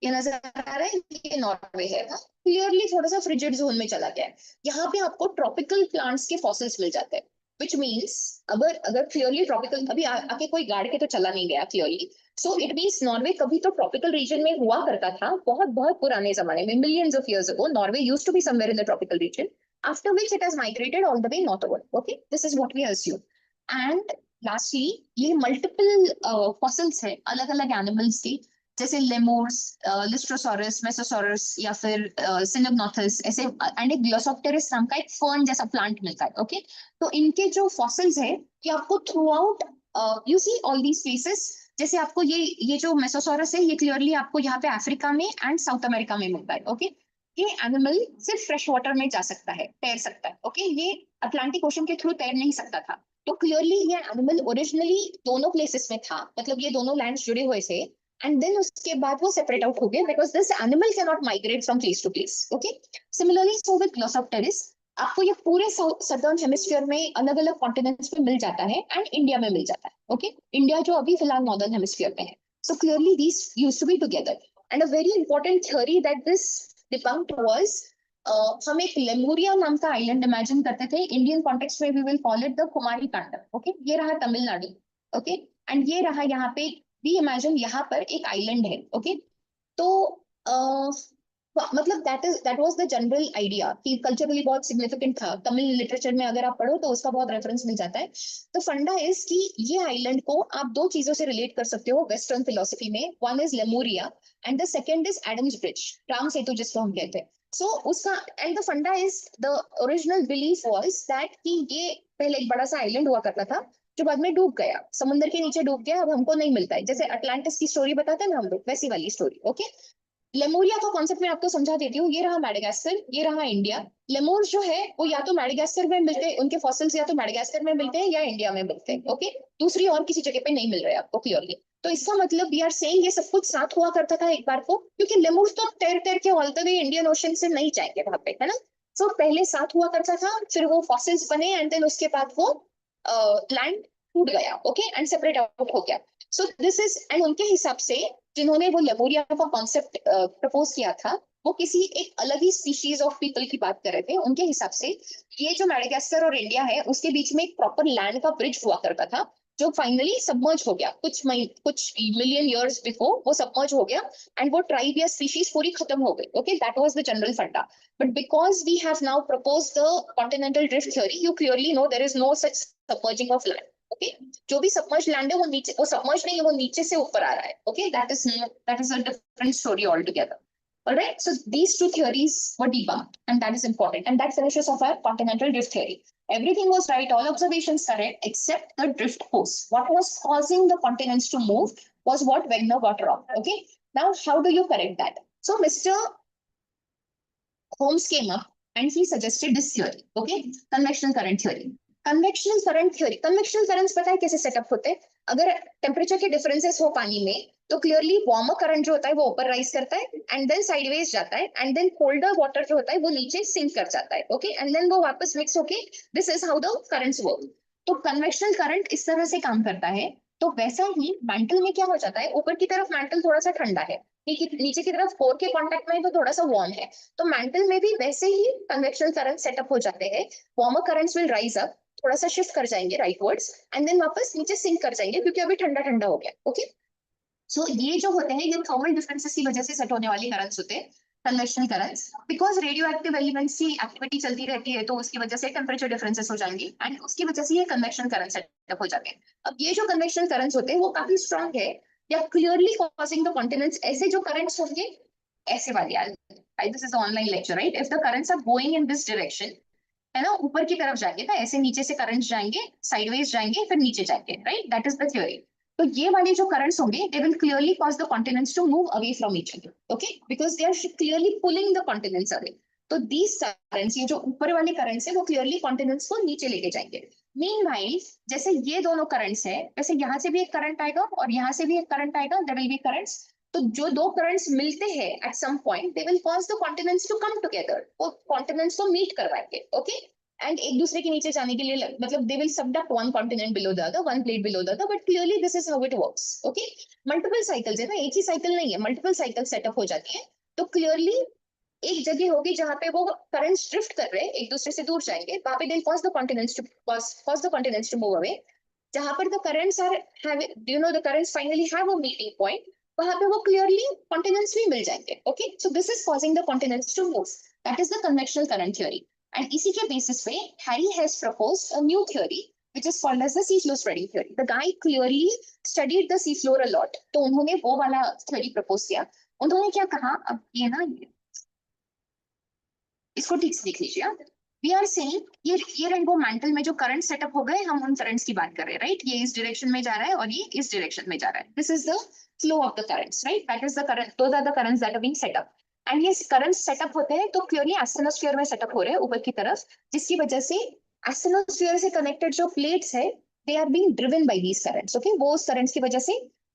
ये नजर आ रहा है, ये Norway है. क्लियरली थोड़ा सा फ्रिजिड जोन में चला गया है. यहाँ पे आपको ट्रॉपिकल प्लांट्स के फॉसिल्स मिल जाते हैं, विच मीन्स अगर क्लियरली ट्रॉपिकल अभी आके कोई गाड़ के तो चला नहीं गया clearly. So it means Norway कभी तो ट्रॉपिकल रीजन में हुआ करता था, बहुत बहुत पुराने जमाने में, millions of years ago Norway used to be somewhere in the tropical region, after which it has migrated all the way northward. Okay, this is what we assume. And lastly ये मल्टीपल फॉसिल्स है अलग अलग animals की, जैसे लेमोर्स, लिस्ट्रोसॉरस, मेसोसॉरस या फिर सिनोग्नोथस ऐसे, and एक ग्लोसोप्टेरिस नाम का एक फर्न जैसा प्लांट मिलता है. ओके, तो इनके जो फॉसिल्स है ये आपको throughout you see all these places. जैसे आपको ये जो मेसोसॉरस है ये क्लियरली आपको यहाँ पे अफ्रीका में एंड साउथ अमेरिका में मिलता है. ओके, ये एनिमल सिर्फ फ्रेश वाटर में जा सकता है, तैर सकता है. ओके, ये अटलांटिक ओशन के थ्रू तैर नहीं सकता था. तो क्लियरली ये एनिमल ओरिजिनली दोनों प्लेसेस में था, मतलब ये दोनों लैंड्स जुड़े हुए थे, एंड देन उसके बाद वो सेपरेट आउट हो गए because this animal can not migrate from place to place. Okay, similarly so with Glossopteris, आपको ये पूरे सदर्न हेमिस्फीयर में अलग अलग कॉन्टिनेंट्स में मिल जाता है एंड इंडिया में मिल जाता है. ओके, इंडिया जो अभी फिलहाल नॉर्दर्न हेमिस्फीयर में है. So clearly these used to be together. And a very important theory that this debunked was, हम एक लेमुरिया नाम का आइलैंड इमेजिन करते थे. इंडियन कॉन्टेक्स्ट में we will call it the Kumari Kandam. Okay, ये रहा तमिलनाडु. ओके, एंड ये रहा यहाँ पे, वी इमेजिन यहाँ पर एक आइलैंड है. ओके, तो मतलब that was the general idea कि कल्चरली बहुत सिग्निफिकेंट था. तमिल लिटरेचर में अगर आप पढ़ो तो उसका बहुत रेफरेंस मिल जाता है. तो फंडा इज कि ये आइलैंड को आप दो चीजों से रिलेट कर सकते हो वेस्टर्न फिलोसफी में. One is Lemuria and the second is Adam's bridge, Ram Setu जिसको हम कहते हैं. सो उसका and the funda is the original belief was that कि ये पहले एक बड़ा सा आइलैंड हुआ करता था जो बाद में डूब गया, समुद्र के नीचे डूब गया, अब हमको नहीं मिलता है. जैसे अटलांटिस की स्टोरी बताते हैं ना हम लोग, वैसी वाली स्टोरी. ओके, लेमोरिया का कॉन्सेप्ट मैं आपको समझा देती हूँ. ये रहा मैडागास्कर, ये रहा इंडिया. लेमोर जो है वो या तो मैडागास्कर में मिलते हैं, उनके फॉसिल्स या तो मैडागास्कर में मिलते हैं या इंडिया में मिलते हैं. ओके, दूसरी और किसी जगह पे नहीं मिल रहे आपको क्लियरली. तो इसका मतलब वी आर सेइंग ये सब कुछ साथ हुआ करता था एक बार को, क्योंकि लेमोर तो तैर तैर के होलते हुए इंडियन ओशन से नहीं जाएंगे वहां पे, है ना. तो पहले साथ हुआ करता था, फिर वो फॉसिल्स बने एंड देन उसके बाद वो लैंड टूट गया. ओके, एंड सेपरेट आउट हो गया. सो दिस इज, एंड उनके हिसाब से जिन्होंने वो लेमोरिया का कॉन्सेप्ट प्रपोज किया था वो किसी एक अलग ही स्पीशीज ऑफ पीपल की बात कर रहे थे. उनके हिसाब से ये जो मैडागास्कर और इंडिया है उसके बीच में एक प्रॉपर लैंड का ब्रिज हुआ करता था जो फाइनली सबमर्ज हो गया कुछ मिलियन इयर्स बिफोर. वो सबमर्ज हो गया एंड वो ट्राइब या स्पीशीज पूरी खत्म हो गई. Okay, that was the general funda. But because we have now propose the continental drift theory, you clearly know there is no such submerging of land. Okay, जो भी सबमर्ज लैंड है वो नीचे, वो सबमर्ज नहीं है, वो नीचे से ऊपर आ रहा है. Okay, that is a different story all together. All right, so these two theories were debunked, and that is important. And that finishes off our continental drift theory. Everything was right, all observations correct, except the drift force. What was causing the continents to move was what Wegener got wrong. Okay, now how do you correct that? So Mr. Holmes came up and he suggested this theory. Okay, convectional current theory. Convectional current theory, convectional currents पता है कैसे setup होते हैं. अगर temperature के differences हो पानी में तो क्लियरली वार्मर करंट जो होता है वो ऊपर राइज करता है एंड देन साइडवेज जाता है एंड देन कोल्डर वाटर जो होता है वो नीचे सिंक कर जाता है. ओके, एंड देन वो वापस मिक्स होके, this is how the currents work. तो कन्वेक्शनल करंट इस तरह से काम करता है. तो वैसा ही मैंटल में क्या हो जाता है, ऊपर की तरफ मैंटल थोड़ा सा ठंडा है, नीचे की तरफ कोर के कांटेक्ट में तो थोड़ा सा वार्म है. तो मैंटल में भी वैसे ही कन्वेक्शनल करंट सेटअप हो जाते हैं. Warmer currents will rise up, थोड़ा सा शिफ्ट कर जाएंगे राइटवर्ड्स एंड देन वापस नीचे सिंक कर जाएंगे क्योंकि अभी ठंडा ठंडा हो गया. ओके, सो ये जो होते हैं ये थर्मल डिफरेंसेस की वजह से सेट होने वाले करंट्स होते हैं, convectional currents. Because radio active elements की एक्टिविटी चलती रहती है तो उसकी वजह से टेम्परेचर डिफरेंसेस हो जाएंगे एंड उसकी वजह से ये कन्वेक्शन करंट सेटअप हो जाते हैं. अब ये जो कन्वेक्शनल करंट्स होते हैं वो काफी स्ट्रॉन्ग है या क्लियरली कॉजिंग द कॉन्टिनेंट्स. ऐसे जो करंट्स होंगे ऐसे वाले, this is online lecture right, if the currents are going in this direction, है ना, ऊपर की तरफ जाएंगे तो ऐसे नीचे से करंट्स जाएंगे, साइडवेज जाएंगे, फिर नीचे जाएंगे, right. That is the theory. तो ये वाले जो करंट्स होंगे they will clearly cause the continents to move away from each other. Okay, because they are clearly pulling the continents away. तो दीज करंट्स, ये जो ऊपर वाले करंट्स है वो क्लियरली कॉन्टिनेंट्स को नीचे लेके जाएंगे. मीनवाइल जैसे ये दोनों करंट्स है वैसे यहाँ से भी एक करंट आएगा और यहाँ से भी एक करंट आएगा, देयर विल बी करंट्स. तो जो दो करंट्स मिलते हैं at some point they will cause the continents to come together, वो कॉन्टिनेंट्स को मीट करवाएंगे. ओके, एंड एक दूसरे के नीचे जाने के लिए मतलब they will subduct one continent below the other, one plate below the other, but clearly this is how it works. Okay, multiple cycles है ना, एक ही साइकिल नहीं है, मल्टीपल साइकिल सेटअप हो जाती है. तो क्लियरली एक जगह होगी जहां पे वो करंट्स ड्रिफ्ट कर रहे हैं, एक दूसरे से दूर जाएंगे, वहां पे they cause the continents to cause the continents to move away. जहां पर the currents are you know the currents finally have a meeting point, वहां पे वो क्लियरली कॉन्टिनेंट्स भी मिल जाएंगे. Okay, so this is causing the continents to move. That is the convectional current theory. And इसी के बेसिस पे Harry has proposed a new theory which is called as the seafloor spreading theory. The guy clearly studied the seafloor a lot. तो उन्होंने वो वाला theory propose किया. उन्होंने क्या कहा, अब ये ना इसको ठीक से देख लीजिए. वी आर सेइंग ये रेनबो मैंटल में जो करंट सेटअप हो गए, हम उन करंट्स की बात कर रहे हैं, राइट. ये इस डायरेक्शन में जा रहा है और ये इस डायरेक्शन में जा रहा है. This is the flow of the currents, right. That is the current, those are the currents that are being set up. And ये करंट्स सेटअप होते हैं तो क्लियरली एस्टेनोस्फीयर में सेटअप हो रहे हैं ऊपर की तरफ, जिसकी वजह से एस्टेनोस्फीयर से कनेक्टेड जो प्लेट्स है they are being driven by these currents. Okay, वो उस करंट्स की वजह से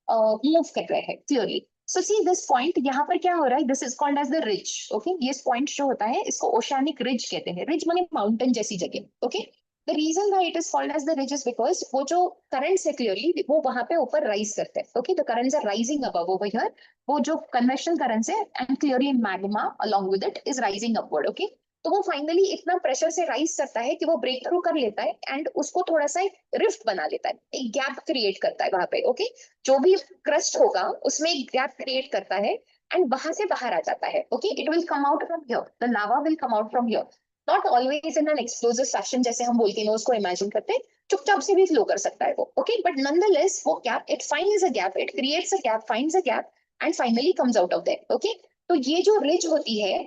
मूव कर रहे हैं clearly. So see this point, यहाँ पर क्या हो रहा है, this is called as the ridge, okay. ये पॉइंट जो होता है इसको ओशियानिक रिज कहते हैं। रिज माने माउंटेन जैसी जगह, okay. The reason why it is called as the ridge is because वो जो करंट्स है क्लियरली वो वहां पे ऊपर राइज करते हैं, okay. The currents are rising above over here. वो जो कन्वेक्शन करंट्स है and clearly magma along with it is rising upward, okay. तो वो फाइनली इतना प्रेशर से राइज करता है कि वो ब्रेक थ्रू कर लेता है एंड उसको थोड़ा सा एक रिफ्ट बना लेता है, एक गैप क्रिएट करता है वहां पे, ओके। जो भी क्रस्ट होगा उसमें एक गैप क्रिएट करता है एंड वहां से बाहर आ जाता है, okay. It will come out from here, the lava will come out from here, not always in an explosive fashion जैसे हम वोल्केनोज को इमेजिन करते हैं, चुपचाप से भी फ्लो कर सकता है वो, ओके। बट नॉनदलेस वो gap, it finds a gap, it creates a gap, finds a gap and finally comes out of that, okay. तो ये जो रिज होती है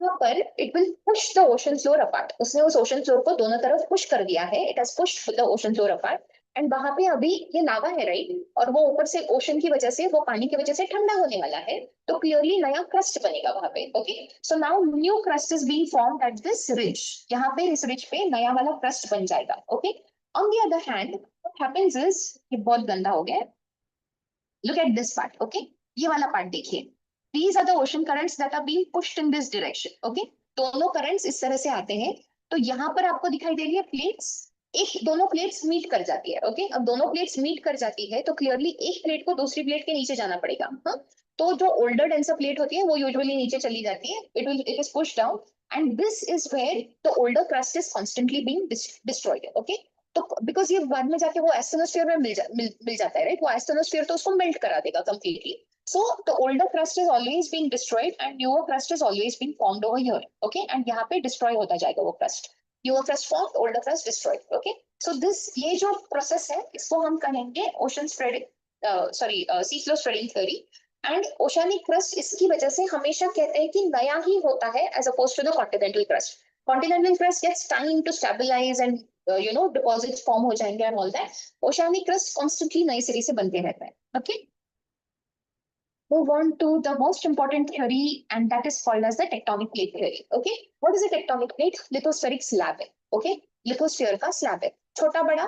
वहां पर it will push the ocean floor apart, उसने उस ओशन फ्लोर को दोनों तरफ पुश कर दिया है, it has pushed the ocean floor apart and वहां पे अभी ये लावा है, राइट। और वो ऊपर से ओशन की वजह से, वो पानी की वजह से ठंडा होने वाला है, तो क्लियरली नया क्रस्ट बनेगा वहां पे, okay. So now new crust is being formed at this ridge, यहाँ पे इस रिज पे नया वाला क्रस्ट बन जाएगा, okay. On the other hand what happens is, ये बहुत गंदा हो गया, look at this part, okay. ये वाला पार्ट देखिए, these are the ocean currents that are being pushed in this direction, okay. दोनों करंट्स इस तरह से आते हैं, तो यहाँ पर आपको दिखाई दे रही है प्लेट्स, एक दोनों प्लेट्स मीट कर जाती है, ओके। अब दोनों प्लेट्स मीट कर जाती है तो क्लियरली एक प्लेट को दूसरी प्लेट के नीचे जाना पड़ेगा, हाँ। तो जो ओल्डर डेंसर प्लेट होती है वो यूजुअली नीचे चली जाती है, it is push down and this is where the older crust is constantly being destroyed, okay. तो बिकॉज ये बाद में जाके वो एस्टेनोस्फीयर में मिल जाता है, राइट। वो एस्टेनोस्फीयर तो उसको मेल्ट करा देगा completely. So the older crust is always being destroyed and newer crust is always being formed over here, okay? And यहाँ पे destroy होता जाएगा वो crust. Newer crust formed, older crust destroyed, okay? So this ये जो process है इसको हम कहेंगे ocean spreading, sea flow spreading theory. And oceanic crust इसकी वजह से हमेशा कहते हैं कि नया ही होता है as opposed to the continental crust. Continental crust gets time to stabilize and deposits form हो जाएंगे and all that. Oceanic crust constantly नई सिरे से बनते रहता है, okay? Move on to the most important theory, and that is called as the tectonic plate theory, okay? What is a tectonic plate? Lithospheric slab है, okay? Lithosphere का slab है, छोटा बड़ा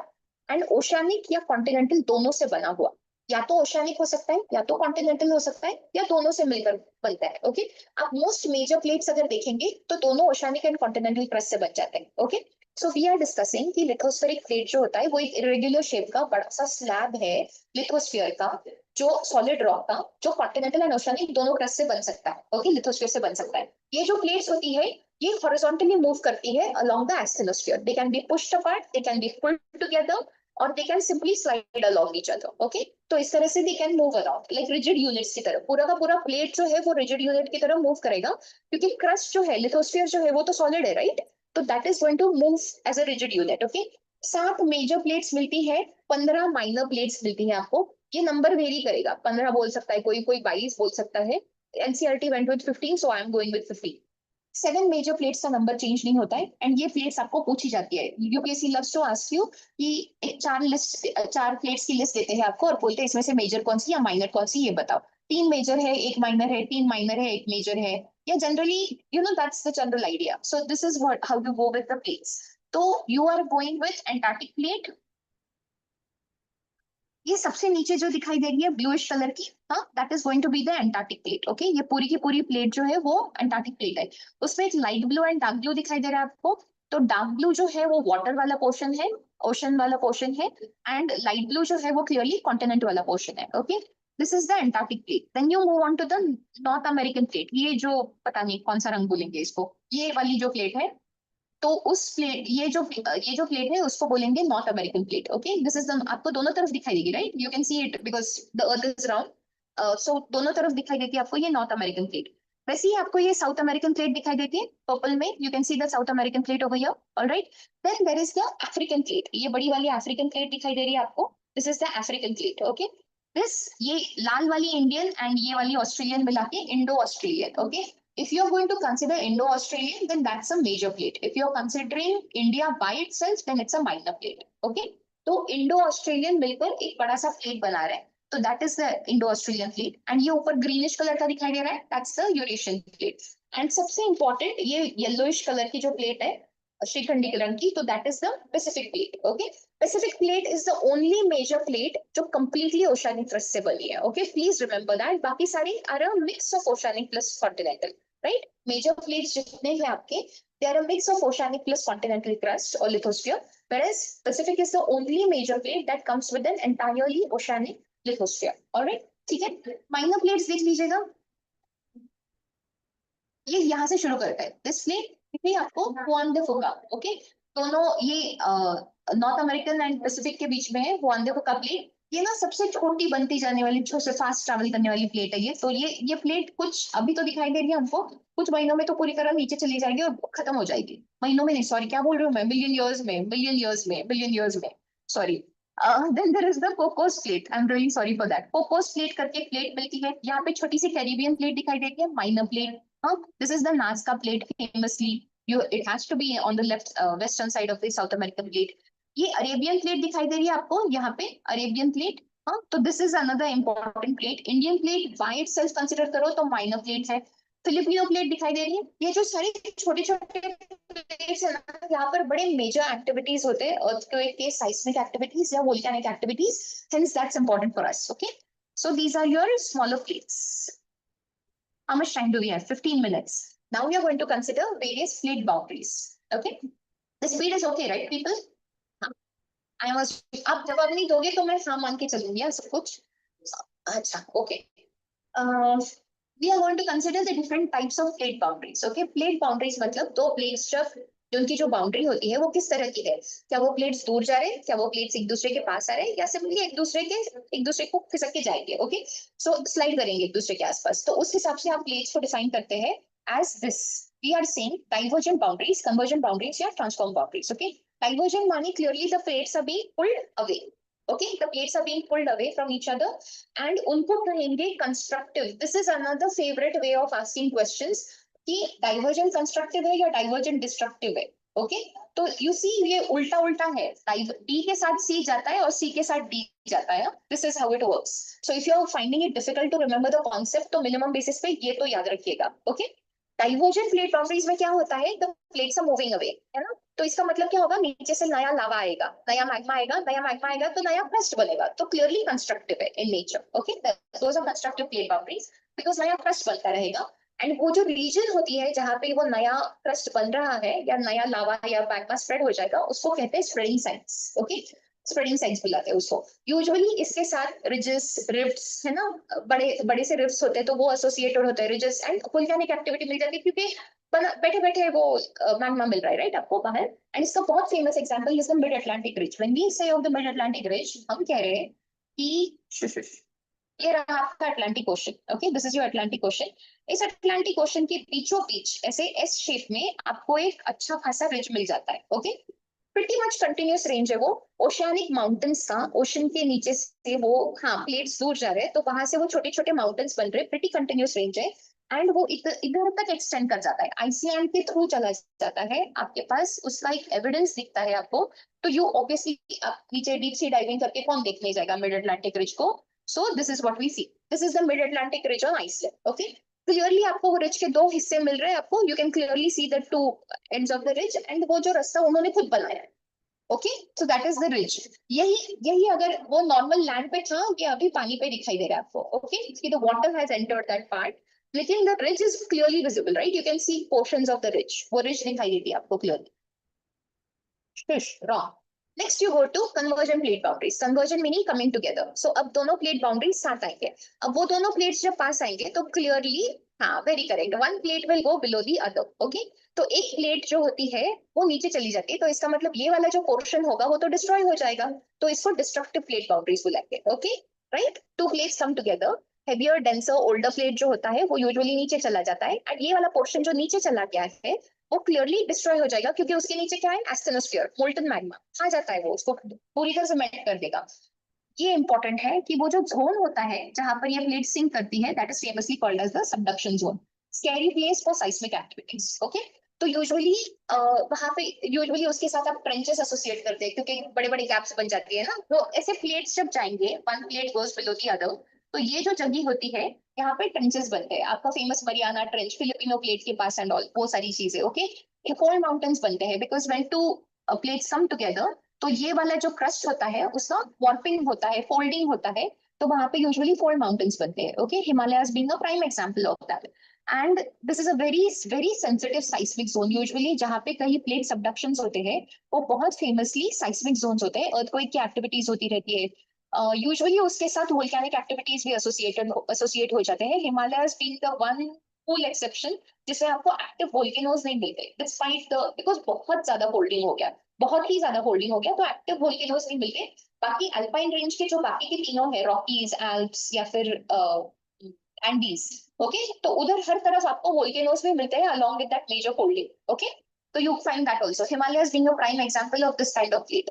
एंड ओशियानिक या कॉन्टिनेंटल दोनों से बना हुआ, या तो ओशियानिक हो सकता है या तो कॉन्टिनेंटल हो सकता है या दोनों से मिलकर बनता है, ओके। आप मोस्ट मेजर प्लेट्स अगर देखेंगे तो दोनों ओशियानिक एंड कॉन्टिनेंटल क्रस्ट से बन जाते हैं, okay. So we are discussing कि लिथोस्फेरिक प्लेट जो होता है वो एक इरेगुलर शेप का बड़ा सा स्लैब है लिथोस्फीयर का, जो सॉलिड रॉक का, जो कॉन्टिनेंटल एंड ओशियानिक दोनों क्रस्ट से बन सकता है, ओके, लिथोस्फीयर से बन सकता है। ये जो प्लेट्स होती है ये हॉरिजॉन्टली मूव करती है along the asthenosphere. They can be pushed apart, they can be pulled together, or they can simply slide along each other. Okay? तो इस तरह से they can move around like rigid units की तरह, पूरा का पूरा प्लेट जो है वो rigid unit की तरह मूव करेगा, क्योंकि क्रस्ट जो है लिथोस्फीयर जो है वो तो सॉलिड है, राइट। तो that is going to move as a rigid unit, okay. 7 major plates मिलती है, 15 माइनर प्लेट्स मिलती है आपको। ये नंबर वेरी करेगा, 15 बोल सकता है कोई, कोई 22 बोल सकता है। NCERT went with 15, so I am going with 15। 7 major plates का नंबर चेंज नहीं होता है एंड ये प्लेट्स आपको पूछी जाती है, UPSC loves to ask you कि एक 4 प्लेट्स की लिस्ट देते हैं आपको और बोलते हैं इसमें से मेजर कौन सी या माइनर कौन सी, ये बताओ। 3 मेजर है, 1 माइनर है, 3 माइनर है, 1 मेजर है, या generally that's the general idea. So this is what how to go with the plates. तो you are going with Antarctic plate, ये सबसे नीचे जो दिखाई दे रही है ब्लूइश कलर की, हाँ, that is going to be the Antarctic plate, okay. ये पूरी की पूरी प्लेट जो है वो एंटार्क्टिक प्लेट है। उसमें एक light blue and dark blue दिखाई दे रहा है आपको। तो डार्क ब्लू जो है वो वाटर वाला पोर्शन है, ओशन वाला पोर्शन है, एंड लाइट ब्लू जो है वो क्लियरली कॉन्टिनेंट वाला पोर्शन है, okay. This is the Antarctic plate. Then you move on to the North American plate, ये जो पता नहीं कौन सा रंग बोलेंगे इसको, ये वाली जो प्लेट है, तो उस प्लेट, ये जो प्लेट है उसको बोलेंगे North American plate, okay. This is the, आपको दोनों तरफ दिखाई देगी, right, you can see it because the earth is round, so दोनों तरफ दिखाई देती है आपको ये नॉर्थ अमेरिकन प्लेट। वैसे ही आपको ये साउथ अमेरिकन प्लेट दिखाई देती है पर्पल में, you can see the South American plate over here, alright. Then there is the African plate, ये बड़ी वाली अफ्रीकन प्लेट दिखाई दे रही है आपको, this is the African plate, okay. This, ये लाल वाली इंडियन एंड ये वाली ऑस्ट्रेलियन मिला के Indo Australian, okay. If you're going to consider Indo-Australian, then that's a major plate. If you're considering India by itself, then it's a minor plate. Okay? तो Indo-Australian मिलकर एक बड़ा सा प्लेट बना रहे हैं, तो that is the Indo-Australian plate. And ये ऊपर greenish कलर का दिखाई दे रहा है, that's the Eurasian plate. And सबसे important ये yellowish कलर की जो प्लेट है, श्रीखंडी रंग की, तो that is the Pacific plate. Okay? Pacific plate is the only major plate जो completely oceanic crust से बनी है. Okay, please remember that. बाकी सारी are a mix of oceanic plus continental, right? Major plates जितने हैं आपके, they are a mix of oceanic plus continental crust or lithosphere, whereas Pacific is the only major plate that comes with an entirely oceanic lithosphere. All right, ठीक है. Minor plates देख लीजिएगा. ये यहाँ से शुरू करता है. This plate आपको Juan de Fuca, okay? दोनों ये नॉर्थ अमेरिकन एंड पैसिफिक के बीच में है. वो आंधे का प्लेट, ये ना सबसे छोटी बनती जाने वाली, छोटे फास्ट ट्रैवल करने वाली प्लेट है ये. तो ये प्लेट कुछ अभी तो दिखाई दे रही है हमको, कुछ महीनों में तो पूरी तरह नीचे चली जाएगी और खत्म हो जाएगी. महीनों में नहीं, सॉरी क्या बोल रही हूँ मैं, बिलियन ईयर्स में, sorry. Then there is the Cocos plate. I'm really sorry for that. Cocos plate करके प्लेट मिलती है. यहाँ पे छोटी सी कैरिबियन प्लेट दिखाई देती है, minor plate. This is the Nazca plate, famously. It has to be on the left western side of the South American plate. ये अरेबियन प्लेट दिखाई दे रही है आपको यहाँ पे, अरेबियन प्लेट. हाँ, तो this is another important plate. Indian plate by itself consider करो तो माइनर प्लेट है. फिलिपिनो प्लेट दिखाई दे रही है. ये जो सारी छोटे छोटे प्लेट्स है ना, यहाँ पर बड़े मेजर एक्टिविटीज होते हैं, अर्थक्वेक के साइस्मिक एक्टिविटीज या volcanic activities. Hence that's important for us. Okay, so these are your smaller plates. How much time do we have? 15 minutes. Now we are going to consider various plate boundaries. Okay, the speed is okay, right, people? I was. आप जवाब नहीं दोगे तो मैं हाँ मान के चलूंगी सब कुछ. अच्छा, okay. We are going to consider the different types of plate boundaries. Okay, plate boundaries मतलब दो plates जब उनकी जो बाउंड्री होती है वो किस तरह की है. क्या वो प्लेट्स दूर जा रहे हैं, क्या वो प्लेट्स एक दूसरे के पास आ रहे हैं, या सिंपली एक दूसरे को खिसक के जाएंगे. ओके, सो स्लाइड करेंगे एक दूसरे के आसपास. तो उस हिसाब से आप प्लेट्स को डिफाइन करते हैं as this. We are saying divergent boundaries, convergent boundaries या transform boundaries. Okay, divergent meaning clearly the plates are being pulled away. Okay, the plates are being pulled away from each other and उनको कहेंगे constructive. This is another favorite way of asking questions कि divergent constructive है या divergent destructive है. Okay, तो you see ये उल्टा उल्टा है. D के साथ C जाता है और C के साथ D जाता है. This is how it works. So if you are finding it difficult to remember the concept, तो minimum basis पे ये तो याद रखिएगा. Okay, डाइवर्जेंट प्लेट बाउंड्रीज में क्या होता है, the plates are moving away, है ना. तो इसका मतलब क्या होगा, नीचे से नया लावा आएगा, नया मैग्मा आएगा तो नया क्रस्ट बनेगा. तो क्लियरली कंस्ट्रक्टिव है in nature. Okay, those are constructive plate boundaries because नया क्रस्ट बनता रहेगा. एंड वो जो रीजन होती है जहाँ पे वो नया क्रस्ट बन रहा है या नया लावा या मैग्मा स्प्रेड हो जाएगा, उसको कहते हैं spreading sites. Okay, spreading sites बुलाते हैं उसको. यूजुअली इसके साथ रिजेस, रिफ्ट्स, है ना, बड़े बड़े से रिफ्ट्स होते हैं तो वो एसोसिएटेड होते हैं रिजेस एंड वोल्केनिक एक्टिविटी मिल जाती है क्योंकि बैठे बैठे वो मैग्मा मिल रहा है, राइट, आपको बाहर. एंड इसका बहुत famous example is the mid Atlantic Ridge. When we say of the mid Atlantic Ridge, हम कह रहे हैं कि ये रहा आपका Atlantic Ocean. Okay, this is your Atlantic Ocean. इस अटलांटिक ओशन के बीचों बीच ऐसे एस शेप में आपको एक अच्छा खासा रिज मिल जाता है. Okay, pretty much continuous range है वो. ओशियानिक माउंटेन्स का, ओशन के नीचे से वो, हाँ, प्लेट्स दूर जा रहे हैं तो वहां से वो छोटे छोटे माउंटेन्स बन रहे हैं. प्रिटी कंटिन्यूस रेंज है एंड वो इधर तक एक्सटेंड कर जाता है, आईसीएम के थ्रू चला जाता है. आपके पास उसका एक एविडेंस दिखता है आपको. तो यू ऑब्वियसली नीचे डीप सी डाइविंग करके कौन देखने जाएगा मिड अटलांटिक रिज को. So this is what we see. This is the mid Atlantic ridge on Iceland. Okay, clearly आपको वो रिज के दो हिस्से मिल रहे हैं आपको. You can clearly see the two ends of the ridge and वो जो रास्ता उन्होंने खुद बनाया है. Okay, so that is the ridge. यही अगर वो नॉर्मल लैंड पे था, ये अभी पानी पे दिखाई दे रहा है आपको. Okay, the water has entered that part, लेकिन the ridge is clearly visible, right. You can see portions of the ridge. वो रिज दिखाई देती है आपको clearly. Wrong. Next you go to convergent plate boundaries. Convergent meaning coming together. So अब दोनों plate boundaries साथ आएंगे. अब वो दोनों प्लेट्स जब पास आएंगे तो क्लियरली, हाँ, very correct, one plate will go below the other. Okay, तो एक प्लेट जो होती है वो नीचे चली जाती है, तो इसका मतलब ये वाला जो पोर्शन होगा वो तो डिस्ट्रॉय हो जाएगा. तो इसको डिस्ट्रक्टिव प्लेट बाउंड्रीज बुलाएंगे. Okay, right. To plates come together. Heavier, denser, older plate जो होता है वो यूजुअली नीचे चला जाता है एंड ये वाला पोर्शन जो नीचे चला गया है वो क्लियरली डिस्ट्रॉय हो जाएगा क्योंकि उसके नीचे क्या है, एस्टेनोस्फीयर, मोल्टन मैग्मा आ जाता है, वो उसको पूरी तरह से मेल्ट कर देगा. ये इंपॉर्टेंट है कि वो जो जोन होता है जहां पर ये प्लेट सिंक करती है, that is famously called as the subduction zone. Scary place for seismic activities. Okay, तो यूजुअली वहां पे यूजुअली उसके साथ आप ट्रेंचेस एसोसिएट करते हैं क्योंकि बड़े बड़े गैप्स बन जाती है ना. तो ऐसे प्लेट्स जब जाएंगे, one plate goes below the other, तो ये जो जगह होती है यहाँ पे ट्रेंचेस बनते हैं. आपका famous Mariana trench, Filipino plate के पास एंड ऑल, वो सारी चीजें. ओके, ये कोल्ड माउंटेन्स बनते हैं because when to plates come together तो ये वाला जो क्रस्ट होता है उसका वॉर्पिंग होता है, फोल्डिंग होता है, तो वहां पे यूजुअली फोल्ड माउंटेन्स बनते हैं. Okay, Himalayas being a prime example of that. And this is a very very sensitive साइस्मिक zone. Usually जहाँ पे कहीं प्लेट सबडक्शंस होते हैं वो बहुत फेमसली साइस्मिक जोन्स होते हैं. अर्थक्वेक की एक्टिविटीज होती रहती है. यूजुअली उसके साथ वोल्केनिक एक्टिविटीज भी एसोसिएट हो जाते हैं. Himalayas being the one full exception जिसमें आपको एक्टिव वोल्केनोज नहीं मिलते डिस्पाइट द, बिकॉज बहुत ज्यादा फोल्डिंग हो गया, बहुत ही ज्यादा होल्डिंग हो गया, तो एक्टिव वोल्केनोज नहीं मिलते. बाकी अल्पाइन रेंज के जो बाकी के तीनों है, रॉकीज, एल्प्स या फिर एंडीज, ओके, तो उधर हर तरफ आपको वोल्केनोज भी मिलते हैं along with that major folding. Okay, तो you find that also. Himalayas being a prime example of this kind of plate.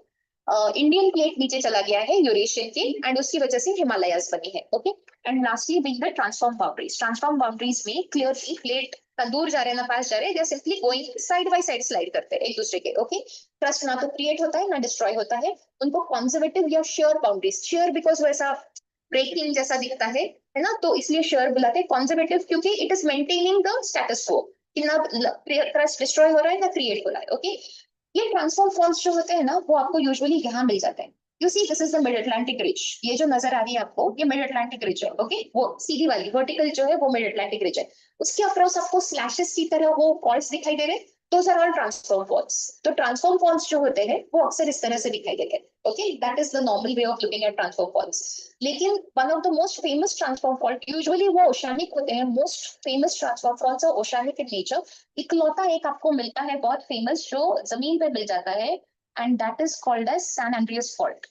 Indian plate नीचे चला गया है यूरेशियन के, एंड उसकी वजह से हिमालयस बनी है. Okay, and lastly being the transform boundaries. Transform boundaries में क्लियरली प्लेट ना दूर जा रहे हैं ना पास जा रहे हैं, they are simply going side by side slide करते हैं एक दूसरे के. ओके, ट्रस्ट ना तो क्रिएट होता है ना डिस्ट्रॉय होता है. उनको कंजर्वेटिव या शेयर बाउंड्रीज, शेयर बिकॉज वैसा ब्रेकिंग जैसा दिखता है ना, तो इसलिए शेयर बुलाते हैं. कंजर्वेटिव क्योंकि it is maintaining the status quo, कि ना ट्रस्ट डिस्ट्रॉय हो रहा है ना क्रिएट हो रहा है. ओके, ये ट्रांसफॉर्म फॉल्स जो होते हैं ना वो आपको यूजुअली यहाँ मिल जाते हैं. You see this is the mid Atlantic ridge. ये जो नजर आ रही है आपको ये मिड अटलांटिक रिज है. ओके, वो सीधी वाली वर्टिकल जो है वो मिड अटलांटिक रिज है. उसके अक्रॉस आपको स्लैशेस की तरह वो फॉल्स दिखाई दे रहे हैं, those are all transform faults. तो transform faults जो होते हैं वो अक्सर इस तरह से दिखाई देते हैं. Okay, that is the normal way of looking at transform faults. लेकिन one of the most famous transform fault usually वो oceanic होते हैं. most famous transform faults are oceanic in nature. इकलौता एक आपको मिलता है बहुत famous जो जमीन पे मिल जाता है, and that is called as San Andreas fault.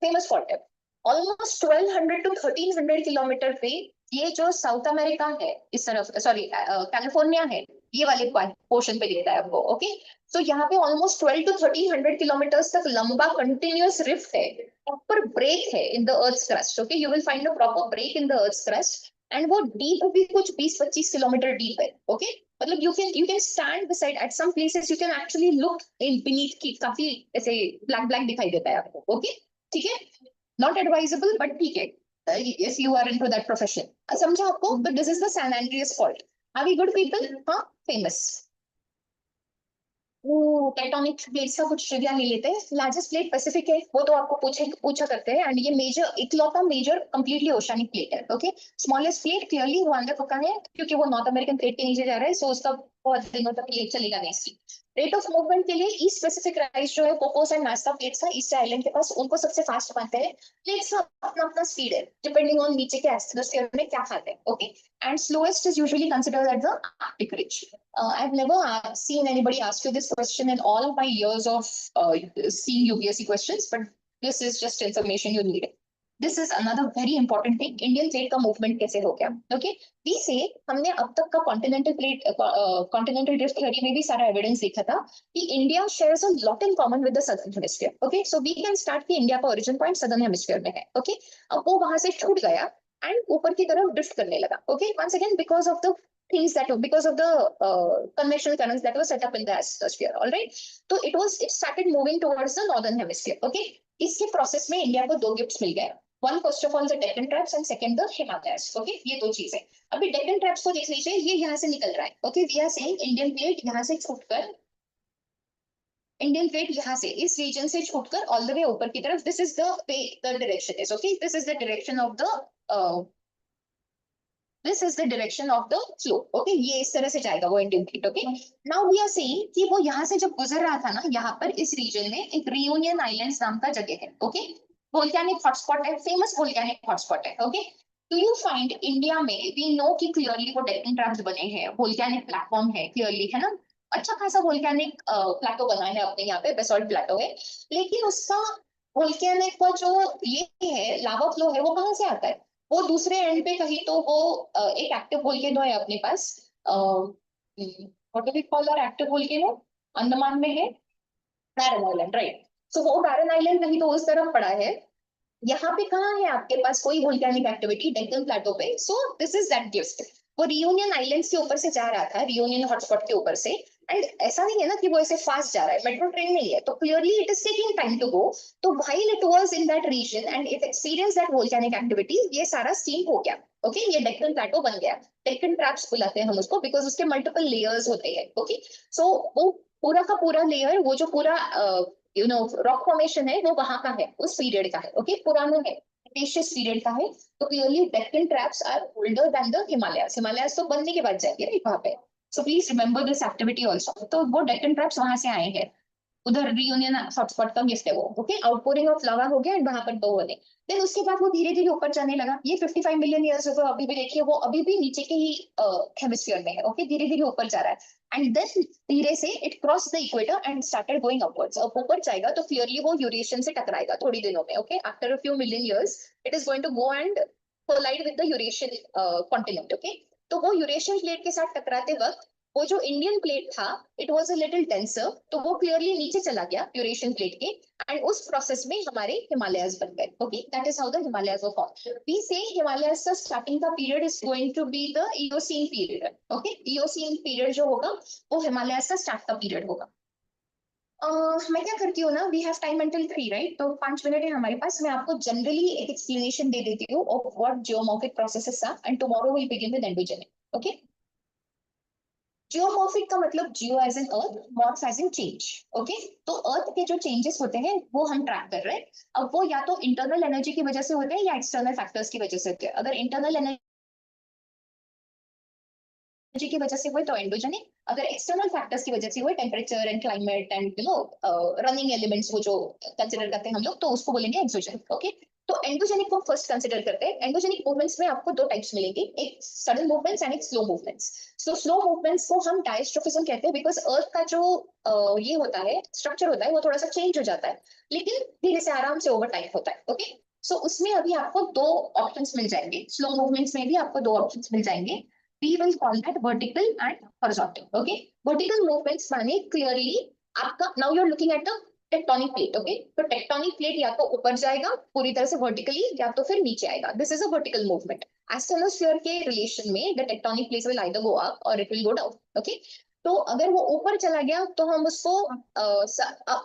Famous fault है. ऑलमोस्ट 1200 टू 1300 किलोमीटर पे ये जो साउथ अमेरिका है इस तरफ, सॉरी कैलिफोर्निया है, ये वाले पोर्शन पे दिखता है आपको. ओके, तो यहाँ पे ऑलमोस्ट 12 टू 1300 किलोमीटर तक लंबा कंटिन्यूअस रिफ्ट है, प्रॉपर ब्रेक है in the earth crust. Okay, you will find a proper break in the earth crust, and वो डीप भी कुछ 20-25 किलोमीटर डीप है. ओके, मतलब you can stand beside at some places, you can actually look in beneath की, काफी ऐसे black black दिखाई देता है आपको. ओके, ठीक है, नॉट एडवाइजेबल बट ठीक है, if you are into that profession. समझा आपको? But this is the San Andreas fault. Are we good people? हाँ, famous. टेक्टोनिक प्लेट्स का कुछ ट्रिविया ले लेते हैं. लार्जेस्ट प्लेट पैसिफिक है, वो तो आपको पूछा करते हैं, एंड ये मेजर इकलौता मेजर कंप्लीटली ओशियनिक प्लेट है. ओके, स्मॉलेस्ट प्लेट क्लियरली वो अंडर का है क्योंकि वो नॉर्थ अमेरिकन प्लेट के नीचे जा रहा है, सो उसका बहुत दिनों तक प्लेट चलेगा नहीं. इसकी रेट ऑफ मूवमेंट के लिए ईस्ट पैसिफिक राइज जो है कोकोस एंड नास्ता प्लेट्स का ईस्ट आइलैंड के पास, उनको सबसे फास्ट मानते हैं. प्लेट्स का अपना अपना स्पीड है डिपेंडिंग ऑन नीचे के एटमॉस्फेयर में क्या खाते हैं. Okay, and slowest is usually considered at the Arctic ridge. I've never seen anybody ask you this question in all my years of seeing UPSC questions, but this is just information you need. This is another very important thing. Indian plate का movement कैसे हो गया? Okay, we say हमने अब तक का continental plate, continental drift theory में भी सारा evidence देखा था कि India shares a lot in common with the southern hemisphere. Okay, so we can start कि India का origin point southern hemisphere में है. Okay, अब वो वहां से छूट गया and ऊपर की तरफ drift करने लगा. Okay, once again because of the things that because of the conventional currents that were set up in the atmosphere. All right, so it started moving towards the northern hemisphere. Okay, इसके process में India को दो gifts मिल गए. One first of all the Deccan traps and second the Himalayas. Okay, ये दो चीजें. अभी Deccan traps को देख लीजिए, ये यहाँ से निकल रहा है. Okay, we are saying Indian plate यहाँ से छूटकर, इंडियन प्लेट यहाँ से इस रीजन से छूटकर ऑल द वे ऊपर की तरफ, this is the direction is. Okay, this is the direction of the This is the direction of the flow. Okay, ये इस तरह से जाएगा वो Indian plate. Okay, now we are saying कि वो यहाँ से जब गुजर रहा था ना, यहाँ पर इस रीजन में एक रियूनियन आइलैंड्स नाम का जगह है. Okay, वोल्केनिक हॉटस्पॉट है, फेमस वोल्केनिक हॉटस्पॉट है. Okay, do you find India में we know कि क्लियरली वो डेक्कन ट्रैप्स बने हैं, वोल्केनिक प्लेटफॉर्म है क्लियरली, है ना, अच्छा खासा वोल्केनिक प्लेटो बना है अपने यहाँ पे, बेसॉल्ट प्लेटो है. लेकिन उसका वोल्केनिक का जो ये है लावा फ्लो है वो कहाँ से आता है? वो दूसरे एंड पे कहीं तो वो एक एक्टिव वोल्केनो है अपने पास. What do we call our active volcano? Andaman में है बैरन आइलैंड, राइट. सो वो बैरन आइलैंड कहीं तो उस तरफ पड़ा है. यहाँ पे कहाँ है आपके पास कोई वोल्केनिक एक्टिविटी? डेक्कन प्लेटो पे. सो दिस इज दैट गिफ्ट. वो रियूनियन आइलैंड्स के ऊपर से जा रहा था, रियूनियन हॉटस्पॉट के ऊपर से, एंड ऐसा नहीं है ना कि वो ऐसे फास्ट जा रहा है, मेट्रो ट्रेन नहीं है, तो clearly it is taking time to go. तो while it was in that region and it experience that volcanic activity, ये सारा स्टीम हो गया. ओके, ये डेक्कन प्लेटो बन गया. डेक्कन ट्रैप्स बुलाते हैं हम उसको बिकॉज उसके मल्टीपल लेयर्स होते हैं. ओके, सो वो पूरा का पूरा लेयर, वो जो पूरा रॉक फॉर्मेशन है वो वहां का है, उस पीरियड का है, ओके, पुराना है, क्रिटेशियस पीरियड का है। तो clearly Deccan traps are older than the Himalayas. Himalayas तो बनने के बाद जाएंगे राइट वहां पे। So please remember this activity also. तो वो डेक्कन ट्रैप्स वहां से आए हैं, उधर रियूनियन हॉटस्पॉट का गिफ्ट है वो, ओके। आउटपोरिंग ऑफ लवा हो गया एंड वहां पर दो बने। देन उसके बाद वो धीरे धीरे ऊपर जाने लगा। ये 55 मिलियन ईयर्स अगो अभी भी देखिए वो अभी भी नीचे के ही हेमिस्फीयर में है, ओके, धीरे धीरे ऊपर जा रहा है। एंड देन धीरे से it cross the equator and started going upwards. अब ऊपर जाएगा तो क्लियरली वो यूरेशियन से टकराएगा थोड़ी दिनों में, ओके। After a few million years it is going to go and collide with the Eurasian continent, okay. तो वो यूरेशियन प्लेट के साथ टकराते वक्त वो जो इंडियन प्लेट था it was a little denser, तो वो क्लियरली नीचे चला गया यूरेशियन प्लेट के। एंड उस प्रोसेस में हमारे हिमालयस बन गए, ओके। That is how the Himalayas were form. We say Himalayas का स्टार्टिंग का period is going to be the Eocene period, okay. Eocene period जो होगा वो हिमालयस का स्टार्ट का पीरियड होगा। मैं क्या करती हूँ ना, we have time until 3 right, तो 5 मिनट है हमारे पास। मैं आपको जनरली एक एक्सप्लेनेशन दे देती हूँ of what geomorphic processes are and tomorrow will begin with endogenic, okay. Geomorphic का मतलब geo as an earth, morph as in change, okay. तो अर्थ के जो चेंजेस होते हैं वो हम ट्रैक कर रहे हैं। अब वो या तो इंटरनल एनर्जी की वजह से होते हैं या एक्सटर्नल फैक्टर्स की वजह से होते हैं। अगर इंटरनल एनर्जी की वजह से हुए तो एंडोजेनिक, अगर एक्सटर्नल फैक्टर्स की वजह से हुए temperature and climate and running elements वो जो कंसिडर करते हैं हम लोग, तो उसको बोलेंगे एक्सोजेनिक, ओके। तो एंडोजेनिक को फर्स्ट कंसिडर करते हैं। एंडोजेनिक मूवमेंट्स में आपको दो टाइप्स मिलेंगे, एक सडन मूवमेंट्स एंड एक slow movements. So slow movements को हम डायस्ट्रोफिज्म कहते हैं बिकॉज अर्थ का जो ये होता है स्ट्रक्चर होता है वो थोड़ा सा चेंज हो जाता है, लेकिन धीरे से आराम से ओवर टाइम होता है, ओके। सो उसमें अभी आपको दो ऑप्शंस मिल जाएंगे, स्लो मूवमेंट्स में भी आपको दो ऑप्शंस मिल जाएंगे। We will call that vertical and horizontal. Okay, vertical movements माने clearly आपका now you're looking at the tectonic plate. Okay, तो tectonic plate या तो ऊपर जाएगा पूरी तरह से vertically या तो फिर नीचे आएगा. This is a vertical movement. Astronosphere के relation में the tectonic plates will either go up or it will go down. Okay, तो अगर वो ऊपर चला गया तो हम उसको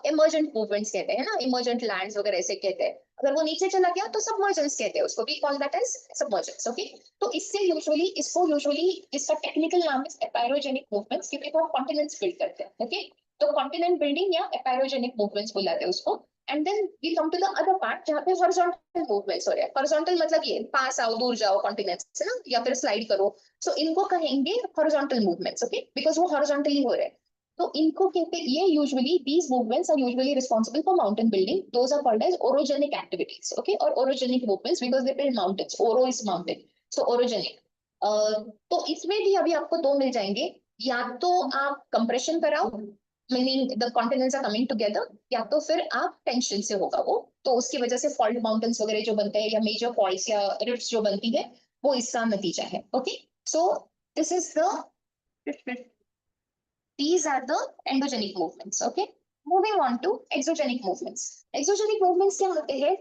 इमर्जेंट मूवमेंट्स कहते हैं ना, इमर्जेंट लैंड्स वगैरह ऐसे कहते हैं। अगर वो नीचे चला गया तो सबमर्जेंस कहते हैं उसको, we call that as submergence, okay. तो इससे यूजुअली इसका टेक्निकल नाम है एपायरोजेनिक मूवमेंट्स, क्योंकि वो कॉन्टिनेंट्स बिल्ड करते हैं, ओके। तो कॉन्टिनेंट बिल्डिंग या एपायरोजेनिक मूवमेंट्स बुलाते हैं उसको। And then we come to the other part जहाँ पे हॉरिजॉन्टल मूवमेंट्स हो रहे हैं। हॉरिजॉन्टल मतलब ये पास आओ, दूर जाओ कॉन्टिनेंट्स से ना, या फिर स्लाइड करो। सो इनको कहेंगे हॉरिजॉन्टल मूवमेंट्स, ओके, बिकॉज वो हॉरिजॉन्टली हो रहे हैं। तो इनको कहते हैं, ये usually these movements are usually responsible for mountain building, those are called as orogenic activities, okay. और orogenic movements because they build mountains, oro is mountain, so orogenic. तो इसमें भी अभी आपको दो मिल जाएंगे, या तो आप कंप्रेशन कराओ meaning the continents are coming together, या तो फिर आप टेंशन से होगा वो, तो उसकी वजह से फॉल्ट माउंटेन्स वगैरह जो बनते हैं या मेजर फॉल्ट्स या रिफ्ट्स जो बनती है वो इसका नतीजा है, okay. So this is the these are the endogenic movements, okay. Moving on to exogenic movements. Exogenic movements क्या होते हैं?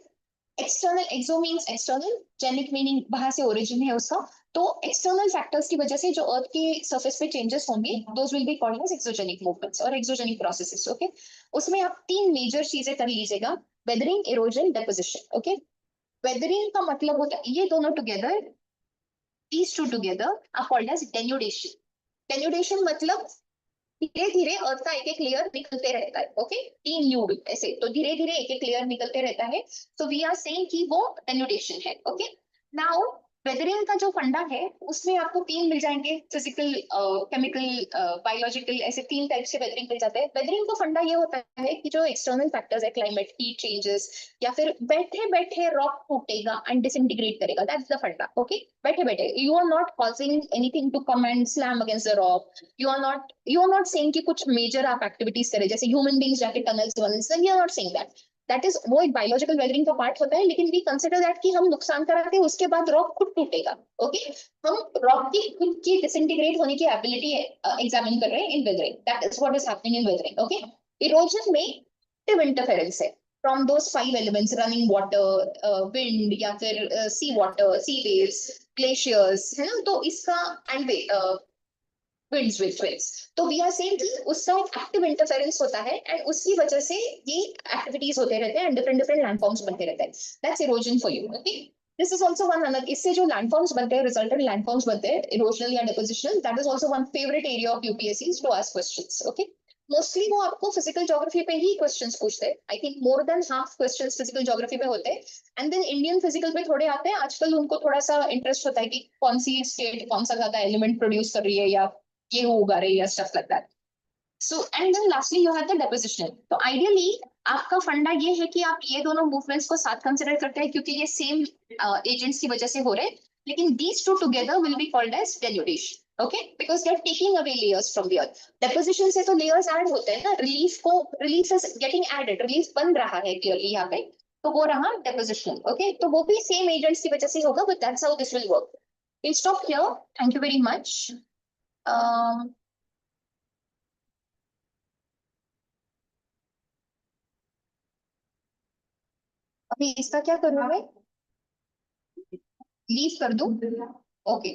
एक्सटर्नल, एक्सो मीन्स एक्सटर्नल, जेनिक मीनिंग बाहर से ओरिजिन है उसका। तो एक्सटर्नल फैक्टर्स की वजह से जो अर्थ के सरफेस पे चेंजेस होंगे those will be called as exogenic movements और एक्सोजेनिक प्रोसेसेस, ओके। उसमें आप तीन मेजर चीजें कर लीजिएगा, weathering, erosion, deposition, okay. Weathering का मतलब होता है ये दोनों together, these two together are called as denudation. Denudation मतलब धीरे धीरे अर्थ का एक एक लेयर निकलते रहता है, ओके, तीन ल्यूड ऐसे, तो धीरे धीरे एक एक लेयर निकलते रहता है। सो वी आर सेइंग कि वो डेनुडेशन है, ओके। नाउ वेदरिंग का जो फंडा है उसमें आपको तीन मिल जाएंगे, फिजिकल, केमिकल, बायोलॉजिकल, ऐसे तीन टाइप से वेदरिंग मिल जाते हैं। वेदरिंग का फंडा ये होता है कि जो एक्सटर्नल फैक्टर्स है, क्लाइमेट, हीट चेंजेस, या फिर बैठे बैठे रॉक टूटेगा एंड डिसइंटीग्रेट करेगा, दैट्स द फंडा, ओके। बैठे बैठे you are not causing anything to come and slam against the rock, you are not saying कि कुछ मेजर आप एक्टिविटीज करें जैसे ह्यूमन बींग्स जाके टनल्स वनल्स, you are not saying that is, वो एक बायोलॉजिकल वेदरिंग का पार्ट होता है, लेकिन वी कंसिडर दैट कि हम नुकसान कराते हैं उसके बाद रॉक खुद टूटेगा, ओके। हम रॉक की खुद की डिसइंटीग्रेट होने की एबिलिटी एग्जामिन कर रहे हैं in weathering, that is what is happening in weathering, okay. Erosion में एक्टिव इंटरफेरेंस है from those 5 elements, running water, wind, या फिर sea water, sea waves, glaciers, है ना। तो इसका एंड winds with winds, तो वी आर सेइंग कि उसका एक्टिव इंटरफेरेंस होता है एंड उसकी वजह से ये एक्टिविटीज होते रहते हैं, डिफरेंट डिफरेंट लैंडफॉर्म्स बनते रहते हैं। That's erosion for you, okay. This is also one another, इससे जो लैंडफॉर्म्स बनते हैं, रिजल्टेंट लैंडफॉर्म्स बनते हैं, इरोजनल या depositional, that is also one favourite area of UPSC to ask questions, okay. Mostly वो आपको फिजिकल ज्योग्राफी पे ही क्वेश्चंस पूछते हैं। I think more than half questions physical geography पे होते हैं। एंड देन इंडियन फिजिकल पे थोड़े आते हैं आजकल, उनको थोड़ा सा इंटरेस्ट होता है कि कौन सी स्टेट कौन सा ज्यादा एलिमेंट प्रोड्यूस कर रही है या गेहूं उगा रही है या stuff like that. So and then lastly you have the deposition. तो आइडियली आपका फंडा ये है कि आप ये दोनों मूवमेंट्स को साथ कंसिडर करते हैं क्योंकि ये सेम एजेंट्स की वजह से हो रहे हैं, लेकिन these two together will be called as denudation. Okay, because they are taking away layers from the earth. Deposition से तो लेयर्स ऐड होते हैं ना, रिलीफ को, relief is getting added, relief बन रहा है क्लियरली यहाँ पे, तो वो रहा डेपोजिशन। ओके, तो वो भी सेम एजेंट्स की वजह से होगा, but that's how this will work. Will stop here, thank you very much. अभी इसका क्या करूँ मैं, लीव कर दूं? ओके।